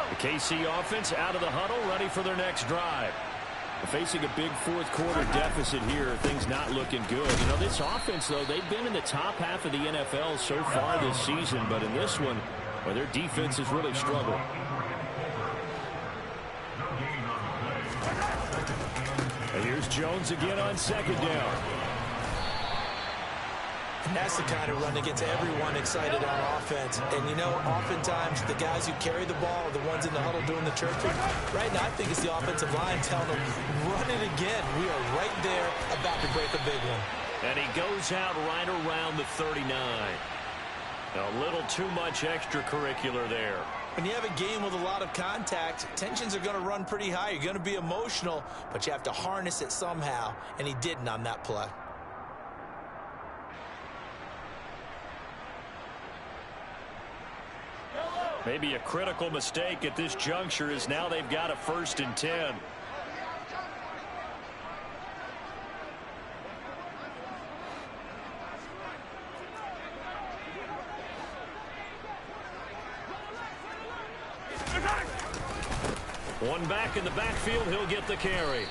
The KC offense out of the huddle, ready for their next drive. Facing a big fourth quarter deficit here, things not looking good. You know, this offense, though, they've been in the top half of the NFL so far this season, but in this one, well, their defense has really struggled. And here's Jones again on second down. And that's the kind of run that gets everyone excited on offense. And, you know, oftentimes the guys who carry the ball are the ones in the huddle doing the chirping. Right now, I think it's the offensive line telling them, run it again. We are right there about to break a big one. And he goes out right around the 39. A little too much extracurricular there. When you have a game with a lot of contact, tensions are going to run pretty high. You're going to be emotional, but you have to harness it somehow. And he didn't on that play. Maybe a critical mistake at this juncture is now they've got a 1st and 10. One back in the backfield, he'll get the carry.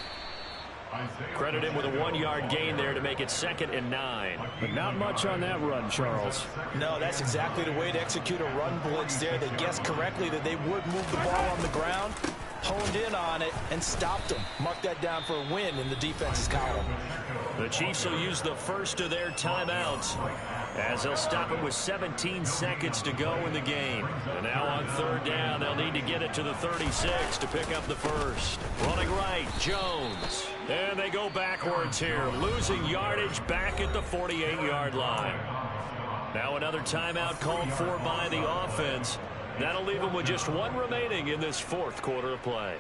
Credit him with a 1-yard gain there to make it 2nd and 9. But not much on that run, Charles. No, that's exactly the way to execute a run blitz there. They guessed correctly that they would move the ball on the ground, honed in on it, and stopped them. Mark that down for a win in the defense's column. The Chiefs will use the first of their timeouts as they'll stop it with 17 seconds to go in the game. And now on 3rd down, they'll need to get it to the 36 to pick up the first. Running right, Jones. And they go backwards here, losing yardage back at the 48-yard line. Now another timeout called for by the offense. That'll leave them with just one remaining in this 4th quarter of play.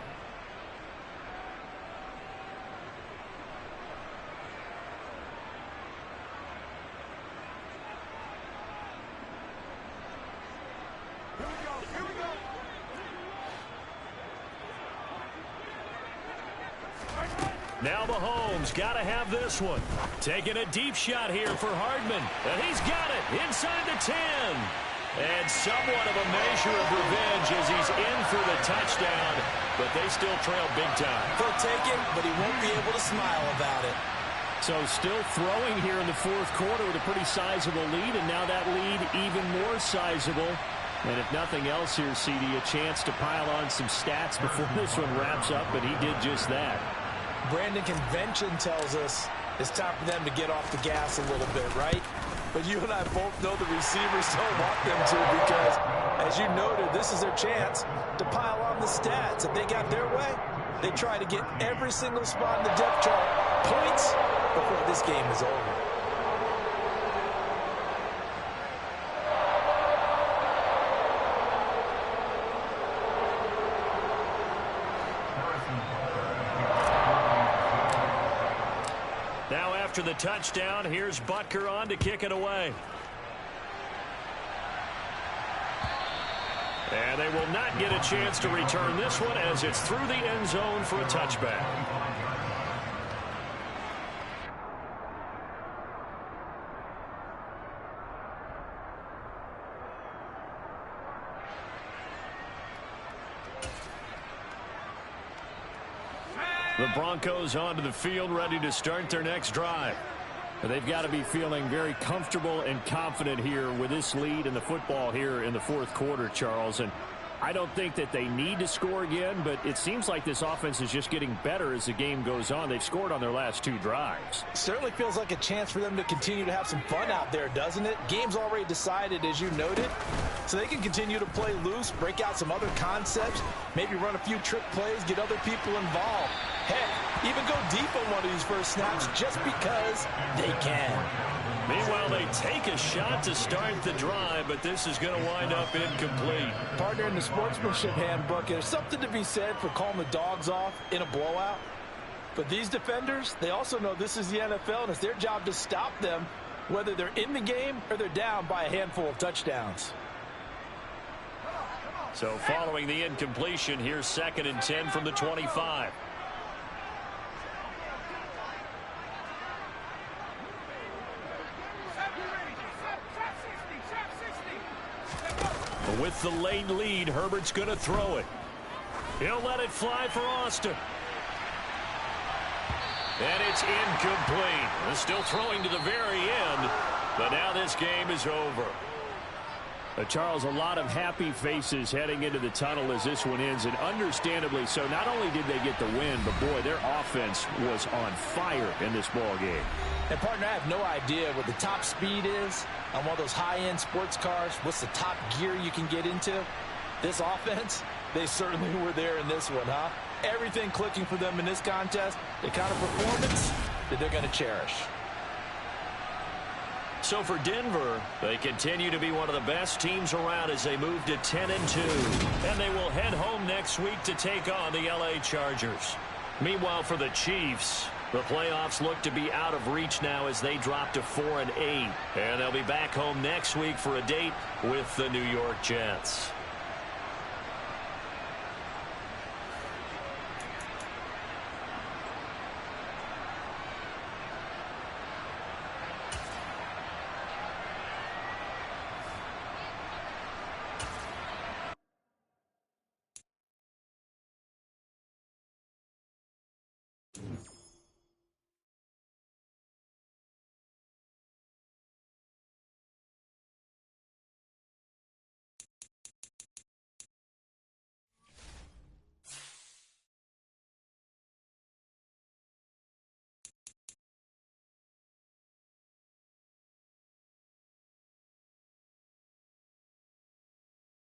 Now Mahomes got to have this one. Taking a deep shot here for Hardman. And he's got it inside the 10. And somewhat of a measure of revenge as he's in for the touchdown. But they still trail big time. He'll take it, but he won't be able to smile about it. So still throwing here in the 4th quarter with a pretty sizable lead. And now that lead even more sizable. And if nothing else here, CD, a chance to pile on some stats before this one wraps up. But he did just that. Brandon, convention tells us it's time for them to get off the gas a little bit, right? But you and I both know the receivers don't want them to because, as you noted, this is their chance to pile on the stats. If they got their way, they try to get every single spot in the depth chart points before this game is over. Now after the touchdown, here's Butker on to kick it away. And they will not get a chance to return this one as it's through the end zone for a touchback. The Broncos onto the field, ready to start their next drive. They've got to be feeling very comfortable and confident here with this lead in the football here in the 4th quarter, Charles. And I don't think that they need to score again, but it seems like this offense is just getting better as the game goes on. They've scored on their last 2 drives. Certainly feels like a chance for them to continue to have some fun out there, doesn't it? Game's already decided, as you noted, so they can continue to play loose, break out some other concepts, maybe run a few trick plays, get other people involved. Heck, even go deep on one of these first snaps just because they can. Meanwhile, they take a shot to start the drive, but this is going to wind up incomplete. Partner, in the sportsmanship handbook, there's something to be said for calling the dogs off in a blowout. But these defenders, they also know this is the NFL, and it's their job to stop them, whether they're in the game or they're down by a handful of touchdowns. So following the incompletion, here's 2nd and 10 from the 25. With the late lead, Herbert's going to throw it. He'll let it fly for Austin. And it's incomplete. They're still throwing to the very end, but now this game is over. Charles, a lot of happy faces heading into the tunnel as this one ends, and understandably so. Not only did they get the win, but boy, their offense was on fire in this ball game. And, partner, I have no idea what the top speed is on one of those high-end sports cars. What's the top gear you can get into? This offense, they certainly were there in this one, huh? Everything clicking for them in this contest, the kind of performance that they're going to cherish. So for Denver, they continue to be one of the best teams around as they move to 10-2. And they will head home next week to take on the LA Chargers. Meanwhile, for the Chiefs, the playoffs look to be out of reach now as they drop to 4-8. And they'll be back home next week for a date with the New York Jets.